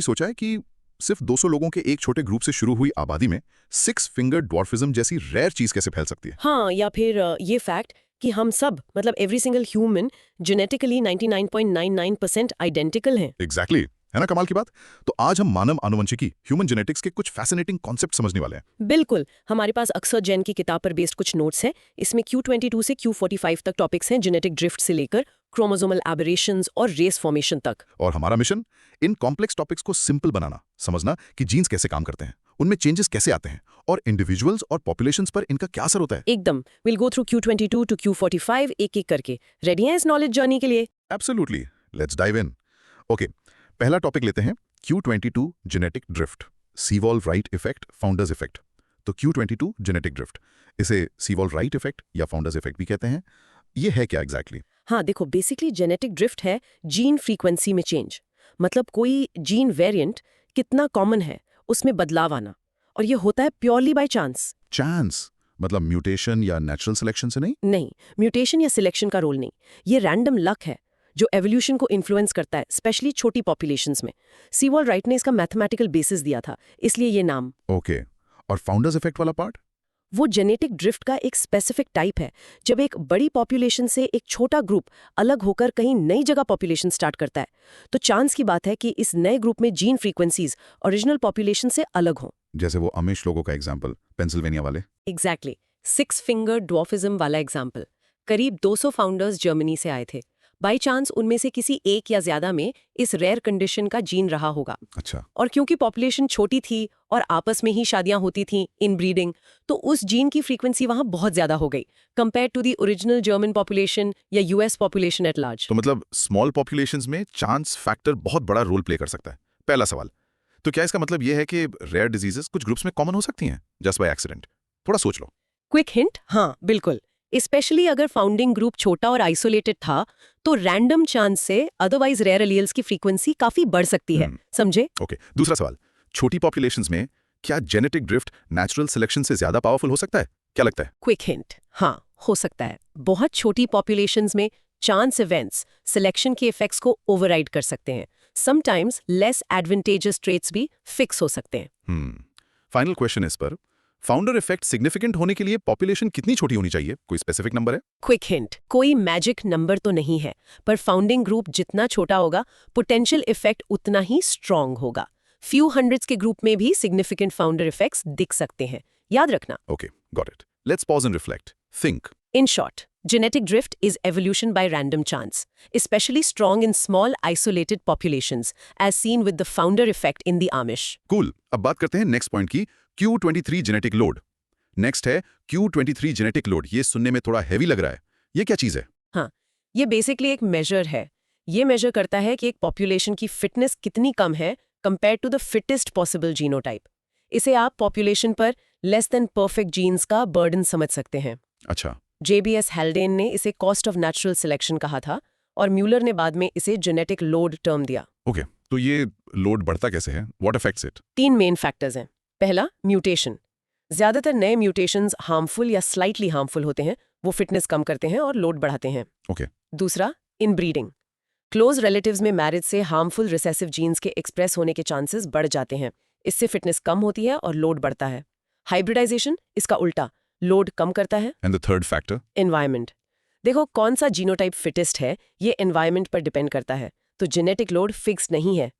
सोचा है कि सिर्फ 200 लोगों के एक छोटे ग्रुप से शुरू हुई आबादी में 6 फिंगर ड्वार्फिज्म जैसी रेयर चीज कैसे फैल सकती है। हाँ, या फिर ये फैक्ट कि हम सब मतलब every single human genetically 99.99% identical हैं। एग्जैक्टली है ना कमाल की बात। तो आज हम मानव आनुवंशिकी ह्यूमन जेनेटिक्स के कुछ फैसिनेटिंग कॉन्सेप्ट समझने वाले हैं। बिल्कुल, हमारे पास अक्सर जैन की किताब पर बेस्ड कुछ नोट्स हैं। इसमें Q22 से Q45 तक टॉपिक्स हैं, जेनेटिक ड्रिफ्ट से लेकर क्रोमोसोमल एबरेशंस और रेस फॉर्मेशन तक। और हमारा मिशन इन कॉम्प्लेक्स टॉपिक्स को सिंपल बनाना, समझना कि जीन्स कैसे काम करते हैं, उनमें चेंजेस कैसे आते हैं और इंडिविजुअल्स और पॉपुलेशंस पर इनका क्या असर होता है। एकदम, will go through Q22 to Q45 एक-एक करके। रेडी हैं इस नॉलेज जर्नी के लिए? Absolutely, let's dive in. Okay, पहला टॉपिक लेते हैं Q22 genetic drift, Sewall Wright effect, founders effect. तो Q22 जेनेटिक ड्रिफ्ट, इसे सीवॉल्व राइट इफेक्ट या फाउंडर्स इफेक्ट भी कहते हैं। ये है क्या एग्जैक्टली? हाँ देखो, बेसिकली जेनेटिक ड्रिफ्ट है जीन फ्रीक्वेंसी में चेंज। मतलब कोई जीन वेरिएंट कितना कॉमन है उसमें बदलाव आना, और ये होता है प्योरली बाय चांस। चांस मतलब म्यूटेशन या नेचुरल सिलेक्शन से नहीं? नहीं, म्यूटेशन या सिलेक्शन का रोल नहीं, ये रैंडम लक है जो एवोल्यूशन को इन्फ्लुएंस करता है, स्पेशली छोटी पॉपुलेशंस में। सीवॉल्व राइट ने इसका मैथमेटिकल बेसिस दिया था, इसलिए ये नाम। ओके, और फाउंडर्स इफेक्ट वाला पार्ट? वो जेनेटिक ड्रिफ्ट का एक स्पेसिफिक टाइप है, जब एक बड़ी पॉपुलेशन से एक छोटा ग्रुप अलग होकर कहीं नई जगह पॉपुलेशन स्टार्ट करता है। तो चांस की बात है कि इस नए ग्रुप में जीन फ्रीक्वेंसीज ओरिजिनल पॉपुलेशन से अलग हों। जैसे वो अमिश लोगों का एग्जांपल, पेंसिल्वेनिया वाले। एग्जैक्टली, 6 फिंगर ड्वार्फिज्म वाला एग्जाम्पल। करीब 200 फाउंडर्स जर्मनी से आए थे। बाई चांस उनमें से किसी एक या ज्यादा में इस रेयर कंडीशन का जीन रहा होगा। अच्छा, और क्योंकि पॉपुलेशन छोटी थी और आपस में ही शादियां होती थीं इन ब्रीडिंग, तो उस जीन की फ्रीक्वेंसी वहां बहुत ज्यादा हो गई compare to the original German population या यूएस पॉपुलेशन एट लार्ज। तो मतलब स्मॉल पॉपुलेशंस में चांस फैक्टर बहुत बड़ा रोल प्ले कर सकता है। पहला सवाल, तो क्या इसका मतलब यह है कि रेयर डिजीजेस कुछ ग्रुप्स में कॉमन हो सकती हैं जस्ट बाय एक्सीडेंट? थोड़ा सोच लो। क्विक हिंट, हाँ बिल्कुल। स्पेशली अगर फाउंडिंग ग्रुप छोटा और आइसोलेटेड था, तो रैंडम चांस से अदरवाइज रेयर एलील्स की फ्रीक्वेंसी काफी बढ़ सकती है। समझे? ओके, दूसरा सवाल, छोटी पॉपुलेशंस में क्या जेनेटिक ड्रिफ्ट नेचुरल सिलेक्शन से ज्यादा पावरफुल हो सकता है? क्या लगता है? क्विक हिंट, हाँ हो सकता है। बहुत छोटी पॉपुलेशंस में चांस इवेंट्स सिलेक्शन के इफेक्ट्स को ओवरराइड कर सकते हैं। समटाइम्स लेस एडवांटेजस ट्रेट्स भी फिक्स हो सकते हैं। फाइनल क्वेश्चन इस पर, फाउंडर इफेक्ट सिग्निफिकेंट होने के लिए पॉपुलेशन कितनी छोटी होनी चाहिए? कोई स्पेसिफिक नंबर है? क्विक हिंट, कोई मैजिक नंबर तो नहीं है, पर फाउंडिंग ग्रुप जितना छोटा होगा, पोटेंशियल इफेक्ट उतना ही स्ट्रांग होगा। फ्यू हंड्रेड्स के ग्रुप में भी सिग्निफिकेंट फाउंडर इफेक्ट्स दिख सकते हैं, याद रखना। Okay, got it. Let's pause and reflect. Think. In short, genetic drift is evolution by random chance, especially strong in small isolated populations, as seen with the founder effect in the Amish. Cool, अब बात करते हैं next point की, Q23 genetic load. Next है Q23 genetic load. ये सुनने में थोड़ा हैवी लग रहा है, ये क्या चीज है? हाँ, ये बेसिकली एक मेजर है। ये मेजर करता है कि एक पॉपुलेशन की फिटनेस कितनी कम है compare to the fittest possible genotype. इसे आप पॉपुलेशन पर लेस देन परफेक्ट जीन्स का बर्डन समझ सकते हैं। अच्छा, JBS हैल्डेन ने इसे कॉस्ट ऑफ नेचुरल सिलेक्शन कहा था, और म्यूलर ने बाद में इसे जेनेटिक लोड टर्म दिया। ओके, तो ये लोड बढ़ता कैसे है? What affects it? 3 main factors हैं। पहला, म्यूटेशन। ज्यादातर नए म्यूटेशंस हार्मफुल या स्लाइटली हार्मफुल होते हैं, वो फिटनेस कम करते हैं और लोड बढ़ाते हैं। ओके, दूसरा, इनब्रीडिंग। क्लोज रिलेटिव्स में मैरिज से हार्मफुल रिसेसिव जीन्स के एक्सप्रेस होने के चांसेस बढ़ जाते हैं। इससे फिटनेस कम होती है और लोड बढ़ता है। हाइब्रिडाइजेशन इसका उल्टा, लोड कम करता है। And the third factor? Environment. देखो कौन सा जीनोटाइप फिटेस्ट है, ये एनवायरमेंट पर डिपेंड करता है, तो जेनेटिक लोड फिक्स नहीं है।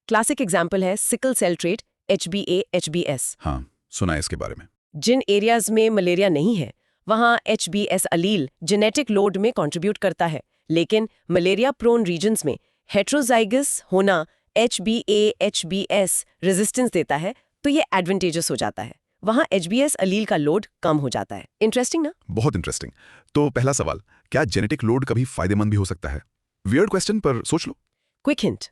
क्लासिक एग्जाम्पल है sickle cell trait HbA HbS। हाँ, सुना है इसके बारे में। जिन एरियाज में मलेरिया नहीं है, वहाँ HbS अलील जेनेटिक लोड में कंट्रीब्यूट करता है, लेकिन मलेरिया प्रोन रीजन्स में हेट्रोजाइगस होना HbA HbS रेजिस्टेंस देता है, तो ये एडवांटेजस हो जाता है। वहाँ HbS अलील का लोड कम हो जाता है। इंटरेस्टिंग ना? बहुत इंटरेस्टिंग। तो पहला सवाल, क्या जेनेटिक लोड कभी फायदेमंद भी हो सकता है? वियर्ड क्वेश्चन, पर सोच लो। क्विक हिंट,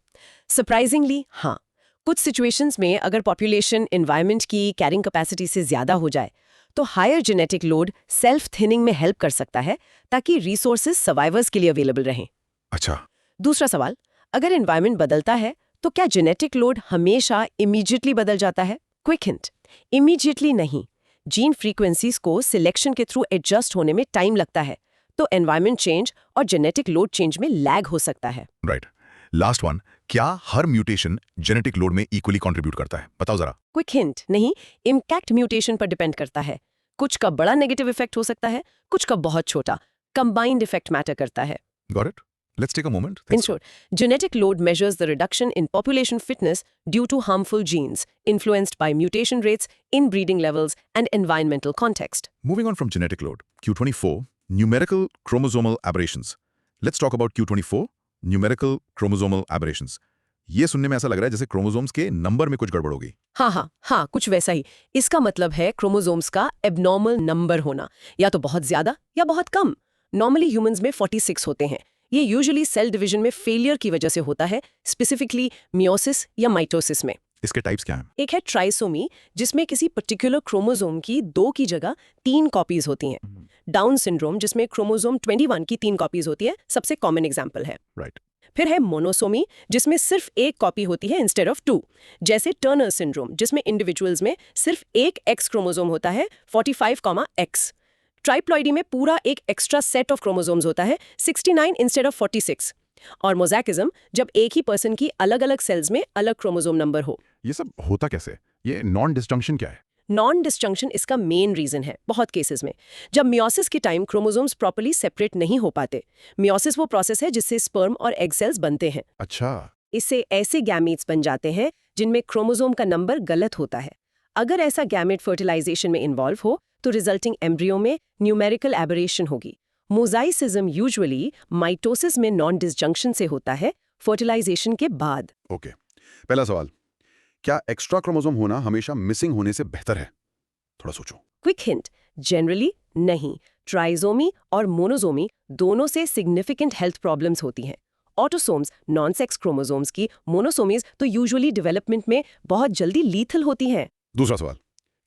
सरप्राइजिंगली हाँ। कुछ सिचुएशंस में अगर पॉपुलेशन एनवायरनमेंट की कैरिंग कैपेसिटी से ज्यादा हो जाए, तो higher genetic load self thinning में हेल्प कर सकता है, ताकि रिसोर्सेज सर्वाइवर्स के लिए अवेलेबल रहें। अच्छा, दूसरा सवाल, अगर एनवायरनमेंट बदलता है, तो क्या जेनेटिक लोड हमेशा इमीडिएटली बदल जाता है? क्विक हिंट, इमीडिएटली नहीं। जीन फ्रीक्वेंसीज को सिलेक्शन के थ्रू एडजस्ट होने में टाइम लगता है, तो एनवायरनमेंट चेंज और जेनेटिक लोड चेंज में लैग हो सकता है। राइट। लास्ट वन, क्या हर म्यूटेशन जेनेटिक लोड में इक्वली कंट्रीब्यूट करता है? बताओ जरा। क्विक हिंट नहीं, इम्पैक्ट म्यूटेशन पर डिपेंड करता है। कुछ का बड़ा नेगेटिव इफेक्ट हो सकता है, कुछ का बहुत छोटा। कंबाइंड इफेक्ट मैटर करता है। Got it? Let's take a moment. In short, genetic load measures the reduction in population fitness due to harmful genes, influenced by mutation rates, inbreeding levels, and environmental context. Moving on from genetic load, Q24, numerical chromosomal aberrations. Let's talk about Q24, numerical chromosomal aberrations. ये सुनने में ऐसा लग रहा है जैसे chromosomes के number में कुछ गड़बड़ होगी। हाँ, कुछ वैसा ही। इसका मतलब है क्रोमोसोम्स का एबनॉर्मल नंबर होना, या तो बहुत ज्यादा या बहुत कम। नॉर्मली ह्यूमंस में 46 होते हैं। ये यूजुअली सेल डिवीजन में फेलियर की वजह से होता है, स्पेसिफिकली मियोसिस या माइटोसिस में। इसके टाइप्स क्या हैं? एक है ट्राइसोमी, जिसमें किसी पर्टिकुलर क्रोमोसोम की 2 की जगह 3 कॉपीज होती हैं। डाउन सिंड्रोम, जिसमें क्रोमोसोम 21 की 3 कॉपीज होती है, सबसे कॉमन एग्जाम्पल है। राइट। फिर है मोनोसोमी, जिसमें सिर्फ 1 कॉपी होती है इंस्टेड ऑफ 2, जैसे टर्नर सिंड्रोम, जिसमें इंडिविजुअल्स में सिर्फ एक एक्स क्रोमोसोम होता है 45,X। ट्राइप्लॉइडी में पूरा एक एक्स्ट्रा सेट ऑफ क्रोमोसोम्स होता है 69 इंस्टेड ऑफ 46। और मोज़ैकिज्म, जब एक ही पर्सन की अलग अलग सेल्स में अलग क्रोमोसोम नंबर हो। ये सब होता कैसे? ये नॉन डिसजंक्शन क्या है? नॉन डिसजंक्शन इसका मेन रीजन है बहुत केसेस में, जब मियोसिस के टाइम क्रोमोसोम्स प्रॉपर्ली सेपरेट नहीं हो पाते। मियोसिस वो प्रोसेस है जिससे स्पर्म और एग सेल्स बनते हैं। अच्छा। इससे ऐसे गैमीट्स बन जाते हैं जिनमें क्रोमोसोम का नंबर गलत होता है। अगर ऐसा गैमेट फर्टिलाइजेशन में इन्वॉल्व हो तो रिजल्टिंग एम्ब्रियो में न्यूमेरिकल एबरेशन होगी। मोजाइसिज्म यूजुअली माइटोसिस में नॉन डिसजंक्शन से होता है, फर्टिलाइजेशन के बाद। ओके। पहला सवाल, क्या एक्स्ट्रा क्रोमोसोम होना हमेशा मिसिंग होने से बेहतर है? थोड़ा सोचो। क्विक हिंट, जनरली नहीं। ट्राइसोमी और मोनोसोमी दोनों से सिग्निफिकेंट हेल्थ प्रॉब्लम्स होती हैं। ऑटोसोम्स, नॉन सेक्स क्रोमोसोम्स की मोनोसोमीज तो यूजुअली डेवलपमेंट में बहुत जल्दी लीथल होती हैं। दूसरा सवाल,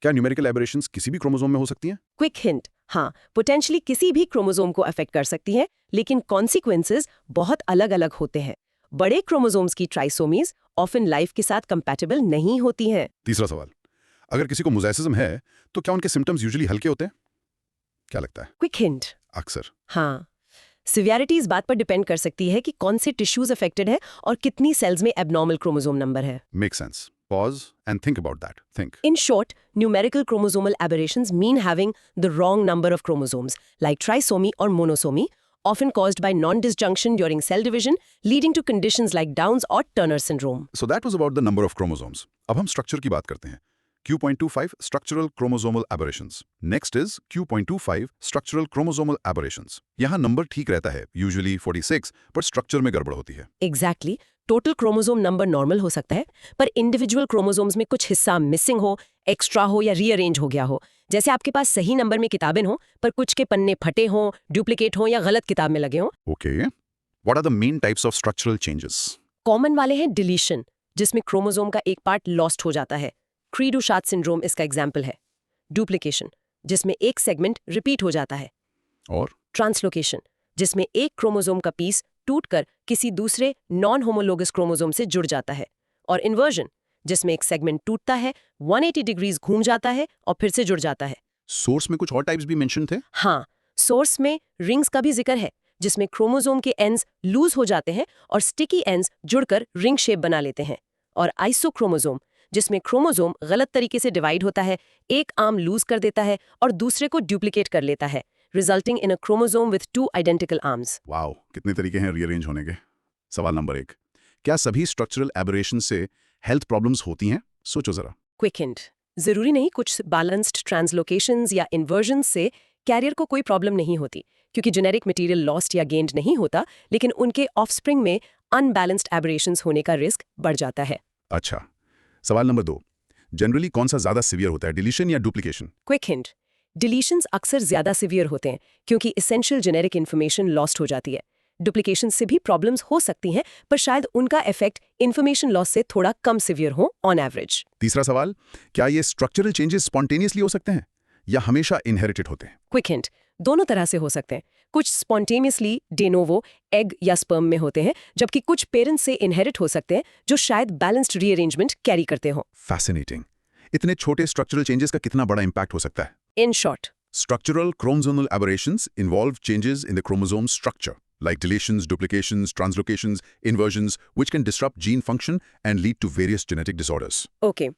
क्या न्यूमेरिकल एबरेशंस किसी भी क्रोमोसोम में हो सकती हैं? क्विक हिंट, हाँ, पोटेंशियली किसी भी क्रोमोसोम को अफेक्ट कर सकती हैं, लेकिन कॉन्सिक्वेंसेस बहुत अलग-अलग होते हैं। बड़े क्रोमोसोम्स की ट्राइसोमीज ऑफन लाइफ के साथ कंपैटिबल नहीं होती हैं। तीसरा सवाल, अगर किसी को मोज़ाइसिज्म है तो क्या उनके सिम्टम्स यूजुअली हल्के होते हैं? क्या लगता है? क्विक हिंट, अक्सर। हाँ, सिवियरिटी इस बात पर डिपेंड कर सकती है कि कौन से टिश्यूज अफेक्टेड है और कितनी सेल्स में एबनॉर्मल क्रोमोसोम नंबर है। Make sense. Pause and think about that. Think. In short, numerical chromosomal aberrations mean having the wrong number of chromosomes, like trisomy or monosomy, often caused by non-disjunction during cell division, leading to conditions like Downs or Turner syndrome. So that was about the number of chromosomes. अब हम structure की बात करते हैं। Q.25 Structural Chromosomal Aberrations. Next is Q.25 Structural Chromosomal Aberrations. यहाँ number ठीक रहता है, usually 46, पर स्ट्रक्चर में गड़बड़ होती है। Exactly. Total chromosome number normal हो सकता है, पर इंडिविजुअल क्रोमोसोम्स में कुछ हिस्सा मिसिंग हो, एक्स्ट्रा हो या रीअरेंज हो गया हो। जैसे आपके पास सही नंबर में किताबें हो, पर कुछ के पन्ने फटे हों, डुप्लीकेट हों या गलत किताब में लगे हों। Okay. What are the main types of structural changes? Common वाले हैं डिलीशन, जिसमें क्रोमोसोम का एक पार्ट लॉस्ट हो जाता है। क्री डू शार्ट सिंड्रोम इसका एग्जाम्पल है। डुप्लीकेशन, जिसमें एक सेगमेंट रिपीट हो जाता है। और ट्रांसलोकेशन, जिसमें एक क्रोमोसोम का पीस टूटकर किसी दूसरे नॉन होमोलोगस क्रोमोसोम से जुड़ जाता है। और इन्वर्जन, जिसमें एक सेगमेंट टूटता है, 180 डिग्रीज घूम जाता है और फिर से जुड़ जाता है। सोर्स में कुछ और टाइप्स भी मेंशन थे? हाँ, सोर्स में रिंग्स का भी जिक्र है, जिसमें क्रोमोसोम के एंड्स लूज हो जाते हैं और स्टिकी एंड्स जुड़कर रिंग शेप बना लेते हैं। और आइसोक्रोमोसोम, जिसमें क्रोमोसोम गलत तरीके से डिवाइड होता है, एक आर्म लूज कर देता है और दूसरे को डुप्लीकेट कर लेता है, resulting in a chromosome with 2 identical arms. Wow, कितने तरीके हैं रीअरेंज होने के। सवाल नंबर 1, क्या सभी स्ट्रक्चरल एबरेशन से हेल्थ प्रॉब्लम्स होती हैं? सोचो जरा। क्विक हिंट, जरूरी नहीं। कुछ बैलेंस्ड ट्रांसलोकेशंस या इन्वर्जन्स से कैरियर को कोई प्रॉब्लम नहीं होती, क्योंकि जेनेटिक मटेरियल लॉस्ट या गेन्ड नहीं होता, लेकिन उनके ऑफस्प्रिंग में अनबैलेंस्ड एबरेशंस होने का रिस्क बढ़ जाता है। अच्छा, सवाल नंबर 2, जनरली कौन सा ज्यादा सिवियर होता है, डिलीशन या डुप्लीकेशन? क्विक हिंट, डिलीशंस अक्सर ज्यादा सिवियर होते हैं, क्योंकि एसेंशियल जेनेटिक इन्फॉर्मेशन लॉस्ट हो जाती है। डुप्लीकेशन से भी प्रॉब्लम्स हो सकती हैं, पर शायद उनका इफेक्ट इन्फॉर्मेशन लॉस से थोड़ा कम सिवियर हो ऑन एवरेज। तीसरा सवाल, क्या ये स्ट्रक्चरल चेंजेस स्पॉन्टेनियसली हो सकते हैं या हमेशा इनहेरिटेड होते हैं? क्विक हिंट, दोनों तरह से हो सकते हैं। कुछ स्पॉन्टेनियसली डेनोवो एग या स्पर्म में होते हैं, जबकि कुछ पेरेंट्स से इनहेरिट हो सकते हैं, जो शायद बैलेंस्ड रीअरेंजमेंट कैरी करते हो। फैसिनेटिंग। इतने छोटे स्ट्रक्चरल चेंजेस का कितना बड़ा इंपैक्ट हो सकता है? In short, Structural chromosomal aberrations involve changes in the chromosome structure. like deletions, duplications, translocations, inversions, which can disrupt gene function and lead to various genetic disorders. Okay,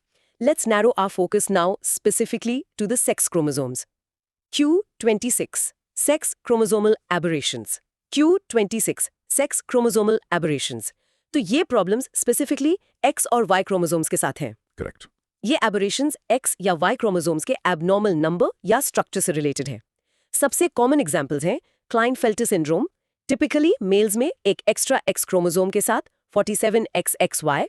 let's narrow our focus now specifically to the sex chromosomes. Q26, sex chromosomal aberrations. Q26, sex chromosomal aberrations. तो ये problems specifically X और Y chromosomes के साथ हैं। Correct. ये aberrations X या Y chromosomes के abnormal number या स्ट्रक्चर से रिलेटेड है। सबसे कॉमन एग्जांपल्स हैं क्लाइनफेल्टर सिंड्रोम, टिपिकली मेल्स में एक एक्स्ट्रा X क्रोमोसोम के साथ 47XXY,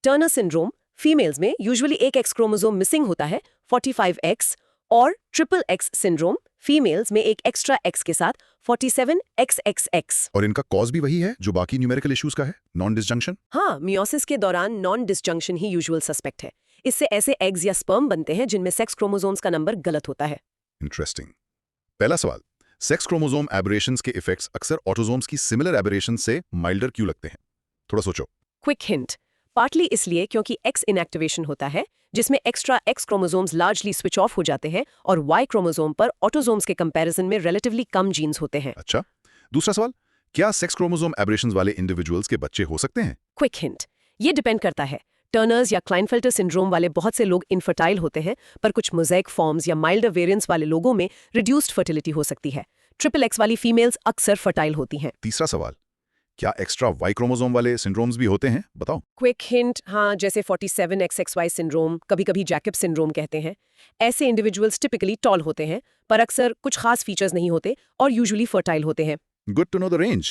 टर्नर सिंड्रोम, फीमेल्स में यूजुअली एक X क्रोमोसोम मिसिंग होता है 45X, और ट्रिपल X सिंड्रोम, फीमेल्स में एक एक्स्ट्रा X के साथ 47XXX। और इनका कॉज भी वही है जो बाकी न्यूमेरिकल इश्यूज का है, नॉन डिसजंक्शन। हाँ, मियोसिस के दौरान नॉन डिसजंक्शन ही यूजुअल सस्पेक्ट है। इससे ऐसे एग्स या स्पर्म बनते हैं जिनमें सेक्स क्रोमोसोम्स का नंबर गलत होता है। इंटरेस्टिंग। पहला सवाल, सेक्स क्रोमोसोम एबरेशंस के इफेक्ट्स अक्सर ऑटोसोम्स की सिमिलर एबरेशन से माइल्डर क्यों लगते हैं? थोड़ा सोचो। क्विक हिंट, पार्टली इसलिए क्योंकि एक्स इनएक्टिवेशन होता है जिसमें extra x chromosomes largely switch off हो जाते हैं और वाई क्रोमोसोम पर ऑटोसोम्स के कंपैरिजन में रिलेटिवली कम जीन्स होते हैं। अच्छा, दूसरा सवाल, क्या सेक्स क्रोमोसोम एबरेशंस वाले इंडिविजुअल्स के बच्चे हो सकते हैं? क्विक हिंट, ये डिपेंड करता है। टर्नर्स या क्लाइनफेल्टर सिंड्रोम वाले बहुत से लोग इनफर्टाइल होते हैं, पर कुछ मोज़ेक फॉर्म्स या माइल्डर वेरिएंट्स वाले लोगों में रिड्यूस्ड फर्टिलिटी हो सकती है। ट्रिपल एक्स वाली फीमेल्स अक्सर फर्टाइल होती हैं। तीसरा सवाल, क्या एक्स्ट्रा वाई क्रोमोसोम वाले सिंड्रोम्स भी होते हैं? बताओ। क्विक हिंट, हाँ, जैसे 47XXY सिंड्रोम, कभी-कभी जैकब सिंड्रोम कहते हैं। ऐसे इंडिविजुअल्स टिपिकली टॉल होते हैं, पर अक्सर कुछ खास फीचर्स नहीं होते और यूजुअली फर्टाइल होते हैं। Good to know the range.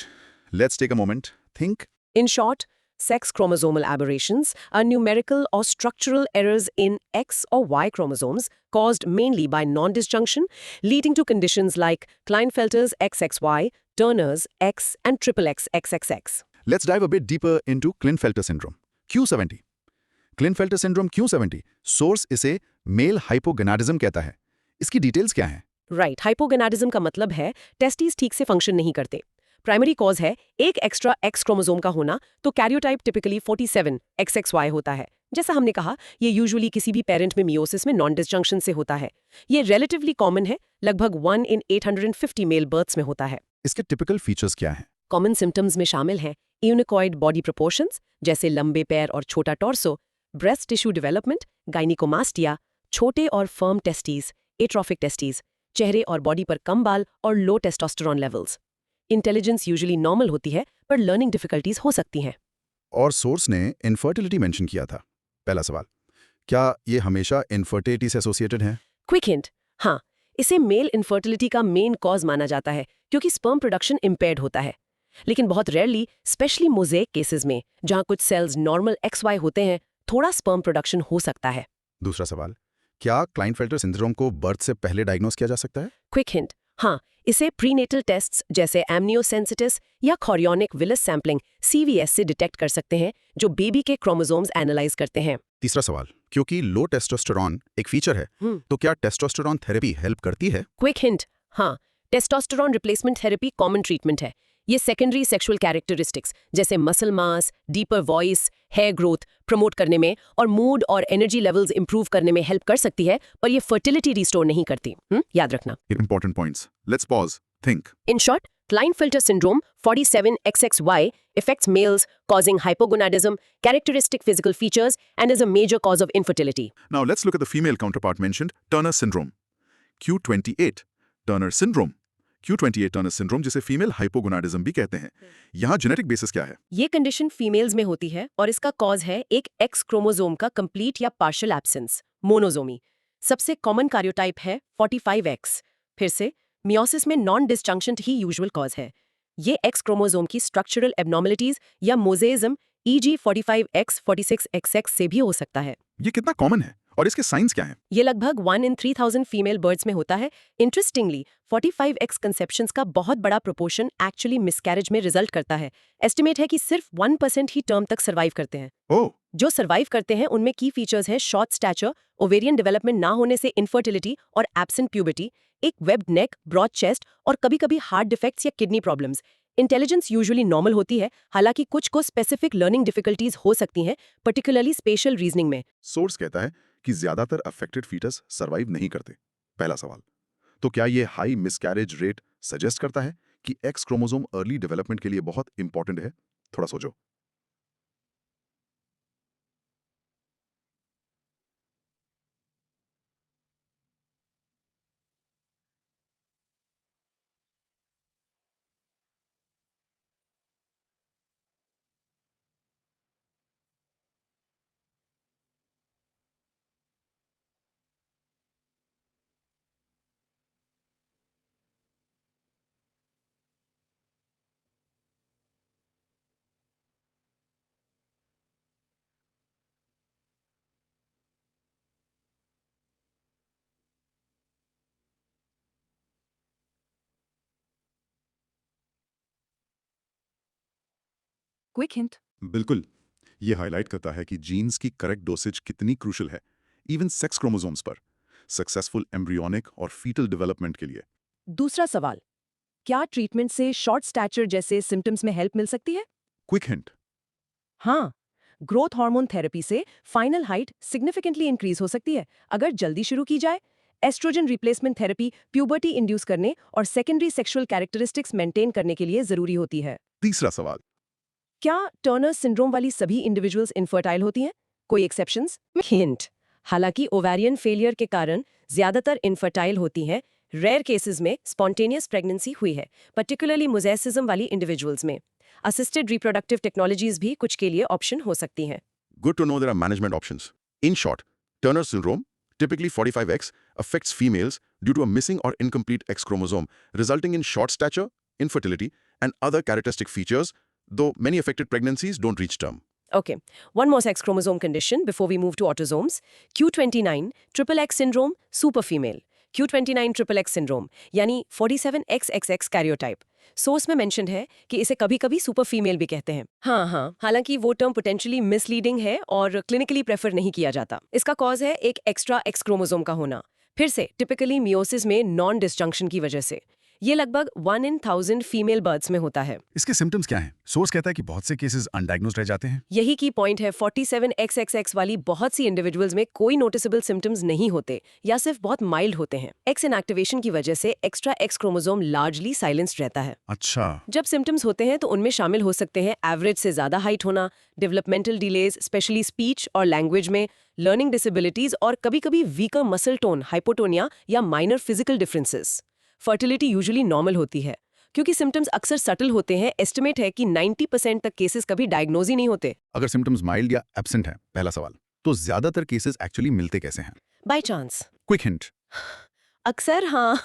Let's take a moment. Think. In short, sex chromosomal aberrations are numerical or structural errors in X or Y chromosomes caused mainly by non-disjunction, leading to conditions like Klinefelter's XXY, Turner's X, and XXX XXX. Let's dive a bit deeper into Klinefelter syndrome. Q70. Klinefelter syndrome Q70. Source इसे male hypogonadism कहता है। इसकी details क्या हैं? Right, hypogonadism का मतलब है testis ठीक से फंक्शन नहीं करते। प्राइमरी कॉज है एक एक्स्ट्रा एक्स क्रोमोसोम का होना, तो कैरियोटाइप टिपिकली 47XXY होता है। जैसा हमने कहा, ये यूजुअली किसी भी पेरेंट में मियोसिस में नॉन डिसजंक्शन से होता है। ये रिलेटिवली कॉमन है, लगभग 1 in 850 मेल बर्थ्स में होता है। इसके टिपिकल फीचर्स क्या हैं? कॉमन सिम्टम्स में शामिल हैं यूनिकॉइड बॉडी प्रोपोर्शंस, जैसे लंबे पैर और छोटा टॉर्सो, ब्रेस्ट टिश्यू डेवलपमेंट, गाइनिकोमास्टिया, छोटे और फर्म टेस्टीज, एट्रोफिक टेस्टीज, चेहरे और बॉडी पर कम बाल और low testosterone levels. Intelligence usually normal होती है, पर लर्निंग डिफिकल्टीज हो सकती हैं। और सोर्स ने इनफर्टिलिटी मेंशन किया था। पहला सवाल, क्या ये हमेशा इनफर्टिलिटी से एसोसिएटेड है? क्विक हिंट, हाँ, इसे मेल इनफर्टिलिटी का मेन कॉज माना जाता है क्योंकि स्पर्म प्रोडक्शन इम्पेयर्ड होता है। लेकिन बहुत रेयरली, स्पेशली मोज़ेक केसेस में, जहाँ कुछ सेल्स नॉर्मल XY होते हैं, थोड़ा स्पर्म प्रोडक्शन हो सकता है। दूसरा सवाल, क्या क्लाइनफेल्टर सिंड्रोम को बर्थ से पहले डायग्नोस किया जा सकता है? क्विक हिंट, हाँ, इसे प्रीनेटल टेस्ट्स जैसे एमनियोसेंसिटिस या कोरियोनिक विलिस सैंपलिंग CVS से डिटेक्ट कर सकते हैं, जो बेबी के क्रोमोसोम्स एनालाइज करते हैं। तीसरा सवाल, क्योंकि लो टेस्टोस्टेरोन एक फीचर है, तो क्या टेस्टोस्टेरोन थेरेपी हेल्प करती है? क्विक हिंट, हाँ, testosterone replacement therapy common treatment है। ये सेकेंडरी सेक्सुअल कैरेक्टरिस्टिक्स जैसे muscle mass, deeper voice, hair growth promote करने में और मूड और एनर्जी लेवल्स इंप्रूव करने में हेल्प कर सकती है, पर ये फर्टिलिटी रिस्टोर नहीं करती। याद रखना। Important points. Let's pause. Think. In short, Klinefelter syndrome 47XXY affects males, causing hypogonadism, characteristic physical features, and is a major cause of infertility. Now let's look at the female counterpart mentioned, Turner syndrome. Q28, Turner syndrome. Q28 Turner syndrome जिसे female hypogonadism भी कहते हैं। यहाँ genetic basis क्या है? ये condition females में होती है और इसका कॉज है एक एक्स क्रोमोसोम का कंप्लीट या पार्शियल एब्सेंस, मोनोजोमी। सबसे कॉमन कार्योटाइप है 45X। फिर से मियोसिस में नॉन डिसजंक्शन ही यूजुअल कॉज है। ये एक्स क्रोमोसोम की स्ट्रक्चरल एब्नॉर्मलिटीज या मोजेइज्म e.g. 45X 46XX से भी हो सकता है। ये कितना कॉमन है और इसके साइंस क्या हैं? ये लगभग 1 in 3000 फीमेल बर्ड्स में होता है। इंटरेस्टिंगली 45X कंसेप्शंस का बहुत बड़ा प्रोपोर्शन एक्चुअली मिसकैरेज में रिजल्ट करता है। एस्टिमेट है कि सिर्फ 1% ही टर्म तक सर्वाइव करते हैं। ओह, जो सर्वाइव करते हैं उनमें की फीचर्स हैं शॉर्ट स्टैचर, ओवेरियन डेवलपमेंट ना होने से इनफर्टिलिटी और एब्सेंट प्यूबर्टी, एक वेब्ड नेक, ब्रॉड चेस्ट और कभी-कभी हार्ट डिफेक्ट्स या kidney problems. Intelligence usually normal होती है, हालांकि कुछ को स्पेसिफिक लर्निंग डिफिकल्टीज हो सकती हैं, पर्टिकुलरली स्पेशल रीजनिंग में। सोर्स कहता है कि ज्यादातर अफेक्टेड फीटस सर्वाइव नहीं करते। पहला सवाल, तो क्या ये हाई मिसकैरेज रेट सजेस्ट करता है कि एक्स क्रोमोसोम अर्ली डेवलपमेंट के लिए बहुत इंपॉर्टेंट है? थोड़ा सोचो। Quick hint. बिल्कुल। ये हाईलाइट करता है कि जीन्स की करेक्ट डोसेज कितनी क्रूशल है, इवन सेक्स क्रोमोसोम्स पर, सक्सेसफुल एम्ब्रियोनिक और फीटल डेवलपमेंट के लिए। दूसरा सवाल, क्या ट्रीटमेंट से शॉर्ट स्टैचर जैसे सिम्टम्स में हेल्प मिल सकती है? Quick hint. हाँ, ग्रोथ हार्मोन थेरेपी से फाइनल हाइट सिग्निफिकेंटली इंक्रीज हो सकती है अगर जल्दी शुरू की जाए। Estrogen replacement therapy puberty induce करने और सेकेंडरी सेक्सुअल कैरेक्टरिस्टिक्स मेंटेन करने के लिए जरूरी होती है। तीसरा सवाल। क्या टर्नर सिंड्रोम वाली सभी इंडिविजुअल्स इनफर्टाइल होती हैं? कोई एक्सेप्शंस? हिंट। हालांकि ओवेरियन फेलियर के कारण ज्यादातर इनफर्टाइल होती हैं, रेयर केसेस में स्पॉन्टेनियस प्रेगनेंसी हुई है, पर्टिकुलरली मोजेसिज्म वाली इंडिविजुअल्स में। असिस्टेड रिप्रोडक्टिव टेक्नोलॉजीज भी कुछ के लिए ऑप्शन हो सकती हैं। Good to know there are management options. In short, Turner syndrome, typically 45X, affects females due to a missing or incomplete X chromosome, resulting in short stature, infertility, and other characteristic features, though many affected pregnancies don't reach term. Okay, one more sex chromosome condition before we move to autosomes. Q29 triple X syndrome, super female. Q29 triple X syndrome यानी 47XXX karyotype. Source में mention है कि इसे कभी-कभी super female भी कहते हैं। हाँ, हालांकि वो टर्म पोटेंशियली मिसलीडिंग है और क्लिनिकली प्रेफर नहीं किया जाता। इसका कॉज है एक एक्स्ट्रा एक्स क्रोमोसोम का होना, फिर से टिपिकली मियोसिस में नॉन डिसजंक्शन की वजह से। ये लगभग 1 in 1000 फीमेल बर्ड्स में होता है। इसके सिम्टम्स क्या हैं? सोर्स कहता है कि बहुत से केसेस अनडायग्नोज्ड रह जाते हैं। यही की पॉइंट है। 47XXX वाली बहुत सी इंडिविजुअल्स में कोई नोटिसेबल सिम्टम्स नहीं होते या सिर्फ बहुत माइल्ड होते हैं। एक्स इनएक्टिवेशन की वजह से extra x chromosome largely silenced रहता है। अच्छा, जब सिम्टम्स होते हैं तो उनमें शामिल हो सकते हैं एवरेज से ज्यादा हाइट होना, डेवलपमेंटल डिलेज स्पेशली स्पीच और लैंग्वेज में, लर्निंग डिसेबिलिटीज और कभी-कभी वीकर मसल टोन, हाइपोटोनिया या minor physical differences. Fertility usually normal होती है। क्योंकि सिम्टम्स अक्सर सटल होते हैं, एस्टिमेट है कि 90% तक केसेस कभी डायग्नोज ही नहीं होते। अगर सिम्टम्स माइल्ड या एब्सेंट हैं, पहला सवाल, तो ज्यादातर केसेस एक्चुअली मिलते कैसे हैं? By chance. Quick hint. अक्सर हाँ,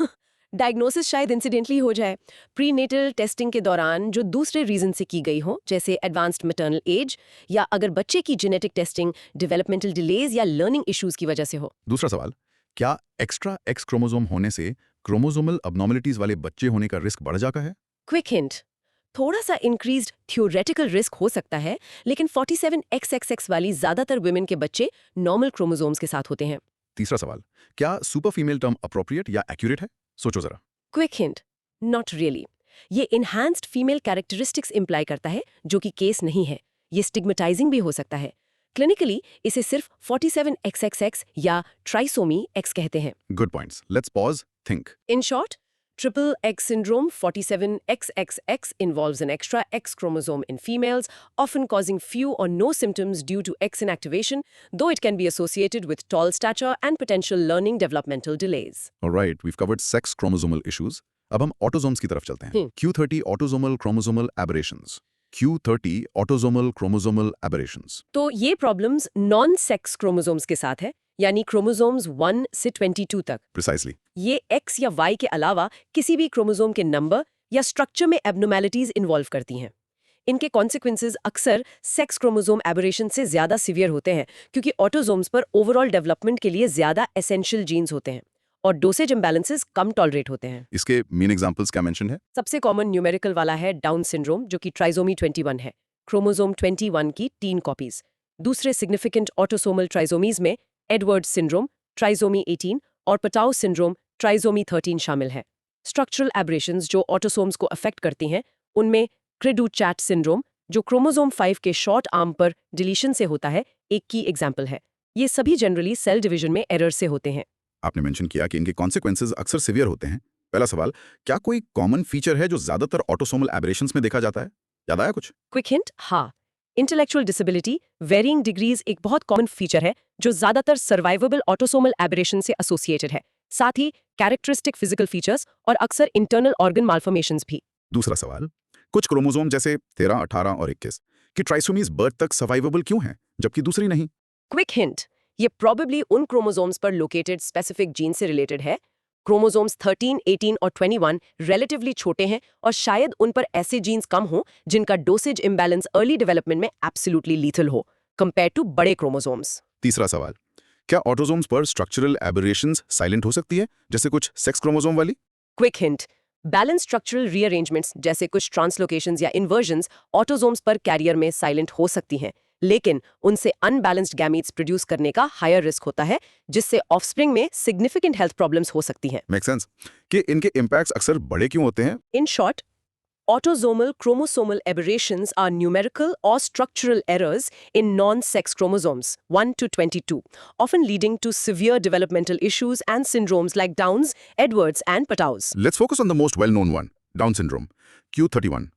डायग्नोसिस शायद इंसिडेंटली हो जाए, प्रीनेटल टेस्टिंग के दौरान जो दूसरे रीजन से की गई हो, जैसे एडवांस्ड मैटरनल एज, या अगर बच्चे की जेनेटिक टेस्टिंग डेवलपमेंटल डिलेज या लर्निंग इश्यूज की वजह से हो। दूसरा सवाल, क्या एक्स्ट्रा एक्स क्रोमोसोम होने से क्रोमोसोमल अबनॉर्मलिटीज वाले बच्चे होने का रिस्क बढ़ जाता है? Quick hint. थोड़ा सा इंक्रीज्ड थ्योरेटिकल रिस्क हो सकता है, लेकिन 47XXX वाली ज्यादातर वुमेन के बच्चे नॉर्मल क्रोमोसोम्स के साथ होते हैं। तीसरा सवाल, क्या सुपर फीमेल टर्म अप्रोप्रिएट या एक्यूरेट है? सोचो जरा। Quick hint, not really. ये इनहैंस्ड फीमेल कैरेक्टरिस्टिक्स इंप्लाई करता है, जो कि केस नहीं है। ये स्टिग्मेटाइजिंग भी हो सकता है। क्लिनिकली इसे सिर्फ 47XXX या ट्राइसोमी X कहते हैं। Good points, let's pause, think. In short, triple X syndrome 47XXX involves an extra X chromosome in females, often causing few or no symptoms due to X inactivation, though it can be associated with tall stature and potential learning developmental delays. Alright, we've covered sex chromosomal issues. अब हम autosomes की तरफ चलते हैं। Q30 autosomal chromosomal aberrations. Q30 autosomal chromosomal aberrations. तो ये problems non sex chromosomes के साथ है, यानी क्रोमोसोम्स 1 से 22 तक। प्रिसाइसली। ये X या Y के अलावा किसी भी क्रोमोसोम के नंबर या स्ट्रक्चर में एब्नॉर्मैलिटीज इन्वॉल्व करती हैं। इनके कॉन्सिक्वेंसेस अक्सर सेक्स क्रोमोसोम एबरेशन से ज्यादा सीवियर होते हैं, क्योंकि ऑटोसोम्स पर ओवरऑल डेवलपमेंट के लिए ज्यादा एसेंशियल जीन्स होते हैं और डोसेज इम्बैलेंसेस कम टॉलरेट होते हैं। इसके मेन एग्जांपल्स क्या मेंशन है? सबसे कॉमन न्यूमेरिकल वाला है डाउन सिंड्रोम, जो कि ट्राइसोमी 21 है, क्रोमोसोम 21 की 3 कॉपीज। दूसरे सिग्निफिकेंट ऑटोसोमल ट्राइसोमीज में एडवर्ड्स सिंड्रोम, ट्राइसोमी 18 और पटाउ सिंड्रोम, ट्राइसोमी 13 शामिल है। स्ट्रक्चरल एब्रेशंस जो ऑटोसोम्स को अफेक्ट करती हैं, उनमें क्रेडू-चैट सिंड्रोम, जो क्रोमोसोम 5 के शॉर्ट आर्म पर डिलीशन से होता है, एक की एग्जाम्पल है। ये सभी जनरली सेल डिवीजन में एरर से होते हैं। आपने मेंशन किया कि इनके कॉन्सिक्वेंसेस अक्सर सिवियर होते हैं। पहला सवाल, क्या कोई कॉमन फीचर है जो ज्यादातर ऑटोसोमल एबरेशंस में देखा जाता है? याद आया कुछ? क्विक हिंट, हाँ, इंटेलेक्चुअल डिसेबिलिटी वेरिंग डिग्रीज एक बहुत कॉमन फीचर है जो ज्यादातर सर्वाइवेबल ऑटोसोमल एबरेशन से एसोसिएटेड है। साथ ही कैरेक्टरिस्टिक फिजिकल फीचर्स और अक्सर इंटरनल ऑर्गन माल्फॉर्मेशंस भी। दूसरा सवाल, कुछ क्रोमोसोम जैसे 13, 18 और 21 की ट्राइसोमीज बर्थ तक सर्वाइवेबल क्यों हैं जबकि दूसरी नहीं? क्विक हिंट, ये प्रोबेबली उन क्रोमोसोम्स पर लोकेटेड स्पेसिफिक जीन से रिलेटेड है। क्रोमोसोम्स 13, 18 और 21 रिलेटिवली छोटे हैं और शायद उन पर ऐसे जीन्स कम हो जिनका डोसेज इम्बैलेंस अर्ली डेवलपमेंट में एब्सोल्युटली लीथल हो कंपेयर टू बड़े क्रोमोसोम्स। तीसरा सवाल, क्या ऑटोसोम्स पर स्ट्रक्चरल एबरेशंस साइलेंट हो सकती है जैसे कुछ सेक्स क्रोमोसोम वाली? Quick hint, balance structural rearrangements जैसे कुछ ट्रांसलोकेशंस या इन्वर्जन्स ऑटोसोम्स पर कैरियर में साइलेंट हो सकती हैं, लेकिन उनसे अनबैलेंस्ड गैमीट्स प्रोड्यूस करने का हायर रिस्क होता है जिससे ऑफस्प्रिंग में सिग्निफिकेंट हेल्थ प्रॉब्लम्स हो सकती हैं। मेक सेंस कि इनके इम्पैक्ट्स अक्सर बड़े क्यों होते हैं? In short, autosomal chromosomal aberrations are numerical or structural errors in non-sex chromosomes 1 to 22, often leading to severe developmental issues and syndromes like Downs, Edwards, and Patau's. Let's focus on the most well-known one, Down syndrome, Q31.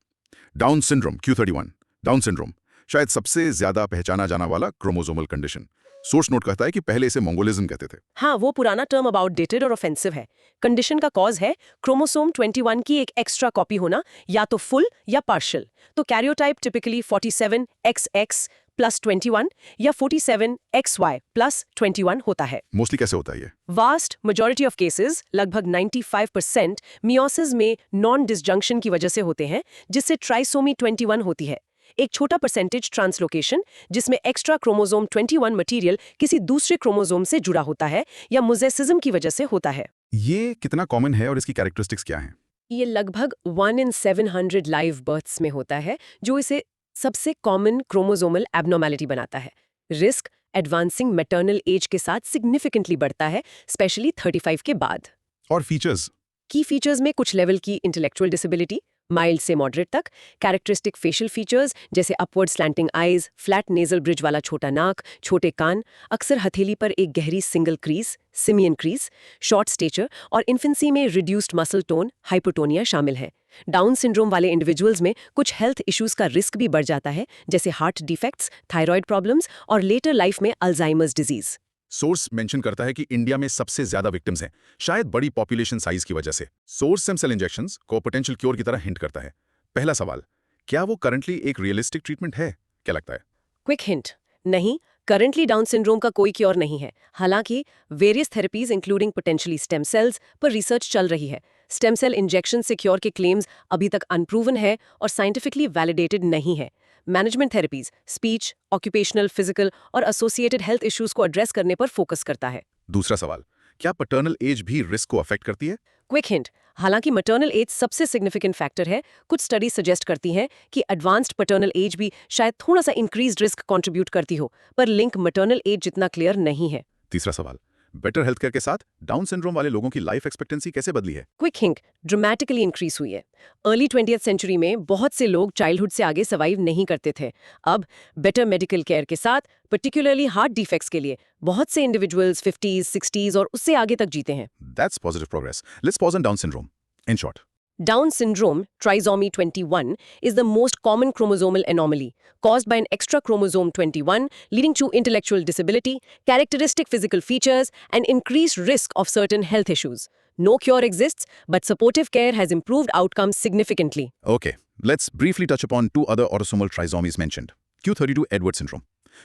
Down syndrome, Q31. Down syndrome, शायद सबसे ज्यादा पहचाना जाना वाला chromosomal condition. Source note कहता है कि पहले इसे मंगोलिज्म कहते थे। हाँ, वो पुराना टर्म अबाउट डेटेड और ऑफेंसिव है। कंडीशन का कॉज है क्रोमोसोम 21 की एक एक्स्ट्रा कॉपी होना, या तो फुल या पार्शियल। तो कैरियोटाइप टिपिकली 47XX प्लस 21 या 47XY प्लस 21 होता है। मोस्टली कैसे होता है ये? वास्ट मेजॉरिटी ऑफ केसेस, लगभग 95%, मियोसिस में नॉन डिसजंक्शन की वजह से होते हैं, जिससे ट्राइसोमी 21 होती है। एक छोटा परसेंटेज ट्रांसलोकेशन जिसमें एक्स्ट्रा क्रोमोसोम 21 मटेरियल किसी दूसरे क्रोमोसोम से जुड़ा होता है या मुजेसिज्म की वजह से होता है। ये कितना कॉमन है और इसकी कैरेक्टरिस्टिक्स क्या हैं? ये लगभग 1 in 700 लाइव बर्थ्स में होता है, जो इसे सबसे कॉमन क्रोमोसोमल एब्नॉर्मैलिटी बनाता है। रिस्क एडवांसिंग मैटरनल एज के साथ सिग्निफिकेंटली बढ़ता है, स्पेशली 35 के बाद। और फीचर्स? की फीचर्स में कुछ लेवल की इंटेलेक्चुअल डिसेबिलिटी, माइल्ड से मॉडरेट तक, कैरेक्टरिस्टिक फेशियल फीचर्स जैसे upward slanting eyes, flat nasal bridge वाला छोटा नाक, छोटे कान, अक्सर हथेली पर एक गहरी single crease, simian crease, short stature और इन्फेंसी में रिड्यूस्ड मसल टोन, हाइपोटोनिया शामिल है। डाउन सिंड्रोम वाले इंडिविजुअल्स में कुछ हेल्थ इश्यूज का रिस्क भी बढ़ जाता है, जैसे हार्ट डिफेक्ट्स, थायराइड प्रॉब्लम्स और लेटर लाइफ में अल्जाइमर्स डिजीज। सोर्स मेंशन करता है कि इंडिया में सबसे ज्यादा विक्टिम्स हैं, शायद बड़ी पॉपुलेशन साइज की वजह से। सोर्स स्टेम सेल इंजेक्शंस को पोटेंशियल क्योर की तरह हिंट करता है। पहला सवाल, क्या वो करंटली एक रियलिस्टिक ट्रीटमेंट है? क्या लगता है? क्विक हिंट, नहीं, करंटली डाउन सिंड्रोम का कोई क्योर नहीं है। हालांकि various therapies including potentially stem cells पर रिसर्च चल रही है। स्टेम सेल इंजेक्शन से क्योर के क्लेम्स अभी तक अनप्रूवन है और साइंटिफिकली वैलिडेटेड नहीं है। Management therapies speech, occupational, physical और एसोसिएटेड हेल्थ इश्यूज को एड्रेस करने पर फोकस करता है। दूसरा सवाल, क्या पैटर्नल एज भी रिस्क को अफेक्ट करती है? क्विक हिंट, हालांकि मैटरनल एज सबसे सिग्निफिकेंट फैक्टर है, कुछ स्टडी सजेस्ट करती हैं कि एडवांस्ड पैटर्नल एज भी शायद थोड़ा सा इंक्रीज्ड रिस्क कंट्रीब्यूट करती हो, पर लिंक मैटरनल एज जितना क्लियर नहीं है। तीसरा सवाल, बेटर हेल्थ केयर के साथ डाउन सिंड्रोम वाले लोगों की लाइफ एक्सपेक्टेंसी कैसे बदली है? क्विक हिंट, ड्रामेटिकली इंक्रीज हुई है। अर्ली 20th सेंचुरी में बहुत से लोग चाइल्डहुड से आगे सर्वाइव नहीं करते थे। अब बेटर मेडिकल केयर के साथ, पर्टिकुलरली हार्ट डिफेक्ट्स के लिए, बहुत से इंडिविजुअल्स 50s, 60s और उससे आगे तक जीते हैं। That's positive progress. Let's pause on Down syndrome. In short, Down syndrome, trisomy 21, is the most common chromosomal anomaly caused by an extra chromosome 21, leading to intellectual disability, characteristic physical features, and increased risk of certain health issues. No cure exists, but supportive care has improved outcomes significantly. okay, let's briefly touch upon two other autosomal trisomies mentioned. Q32 Edwards syndrome.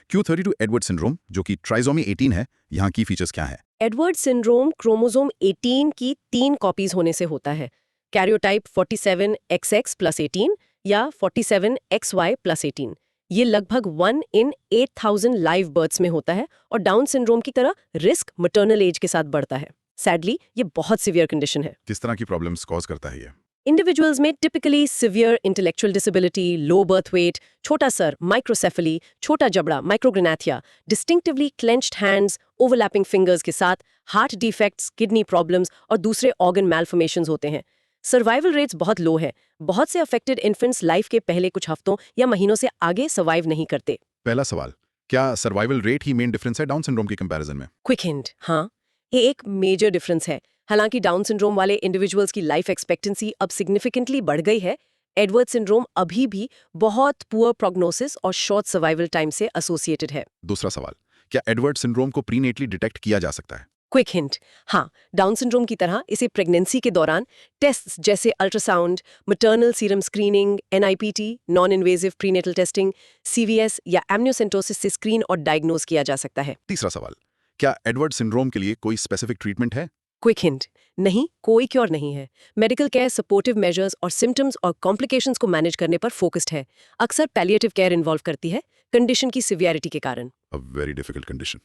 Q32 Edwards syndrome, जो कि trisomy 18 है, यहाँ की features क्या है? Edwards syndrome chromosome 18 की 3 copies होने से होता है। कैरियोटाइप 47XX प्लस 18 या 47XY प्लस 18। ये लगभग 1 in 8,000 लाइव बर्थ्स में होता है और डाउन सिंड्रोम की तरह रिस्क मैटरनल एज के साथ बढ़ता है। सैडली ये बहुत सिवियर कंडीशन है। किस तरह की प्रॉब्लम्स कॉज करता है ये? इंडिविजुअल्स में typically severe intellectual disability, low birth weight, छोटा सर, माइक्रोसेफली, छोटा जबड़ा, micrognathia, distinctively clenched hands, overlapping fingers के साथ हार्ट डिफेक्ट्स, किडनी प्रॉब्लम्स और दूसरे ऑर्गन मैल्फॉर्मेशंस होते हैं। सर्वाइवल रेट्स बहुत लो है। बहुत से अफेक्टेड इन्फेंट्स लाइफ के पहले कुछ हफ्तों या महीनों से आगे सर्वाइव नहीं करते। पहला सवाल, क्या सर्वाइवल रेट ही मेन डिफरेंस है डाउन सिंड्रोम की कंपैरिजन में? क्विक हिंट, हाँ, ये एक मेजर डिफरेंस है। हालांकि डाउन सिंड्रोम वाले इंडिविजुअल्स की लाइफ एक्सपेक्टेंसी अब सिग्निफिकेंटली बढ़ गई है, एडवर्ड सिंड्रोम अभी भी बहुत पुअर प्रोग्नोसिस और शॉर्ट सर्वाइवल टाइम से एसोसिएटेड है। दूसरा सवाल, क्या एडवर्ड सिंड्रोम को प्रीनेटली डिटेक्ट किया जा सकता है? क्विक हिंट, हाँ, डाउन सिंड्रोम की तरह इसे प्रेगनेंसी के दौरान टेस्ट्स जैसे ultrasound, maternal serum screening, NIPT, non invasive prenatal testing, CVS या एमनियोसेंटोसिस से स्क्रीन और डायग्नोज किया जा सकता है। तीसरा सवाल, क्या एडवर्ड सिंड्रोम के लिए कोई स्पेसिफिक ट्रीटमेंट है? क्विक हिंट, नहीं, कोई क्योर नहीं है। मेडिकल केयर, सपोर्टिव मेजर्स और सिम्टम्स और कॉम्प्लिकेशंस को मैनेज करने पर फोकस्ड है। अक्सर पैलिएटिव केयर इन्वॉल्व करती है कंडीशन की सिवियरिटी के कारण। A very difficult condition.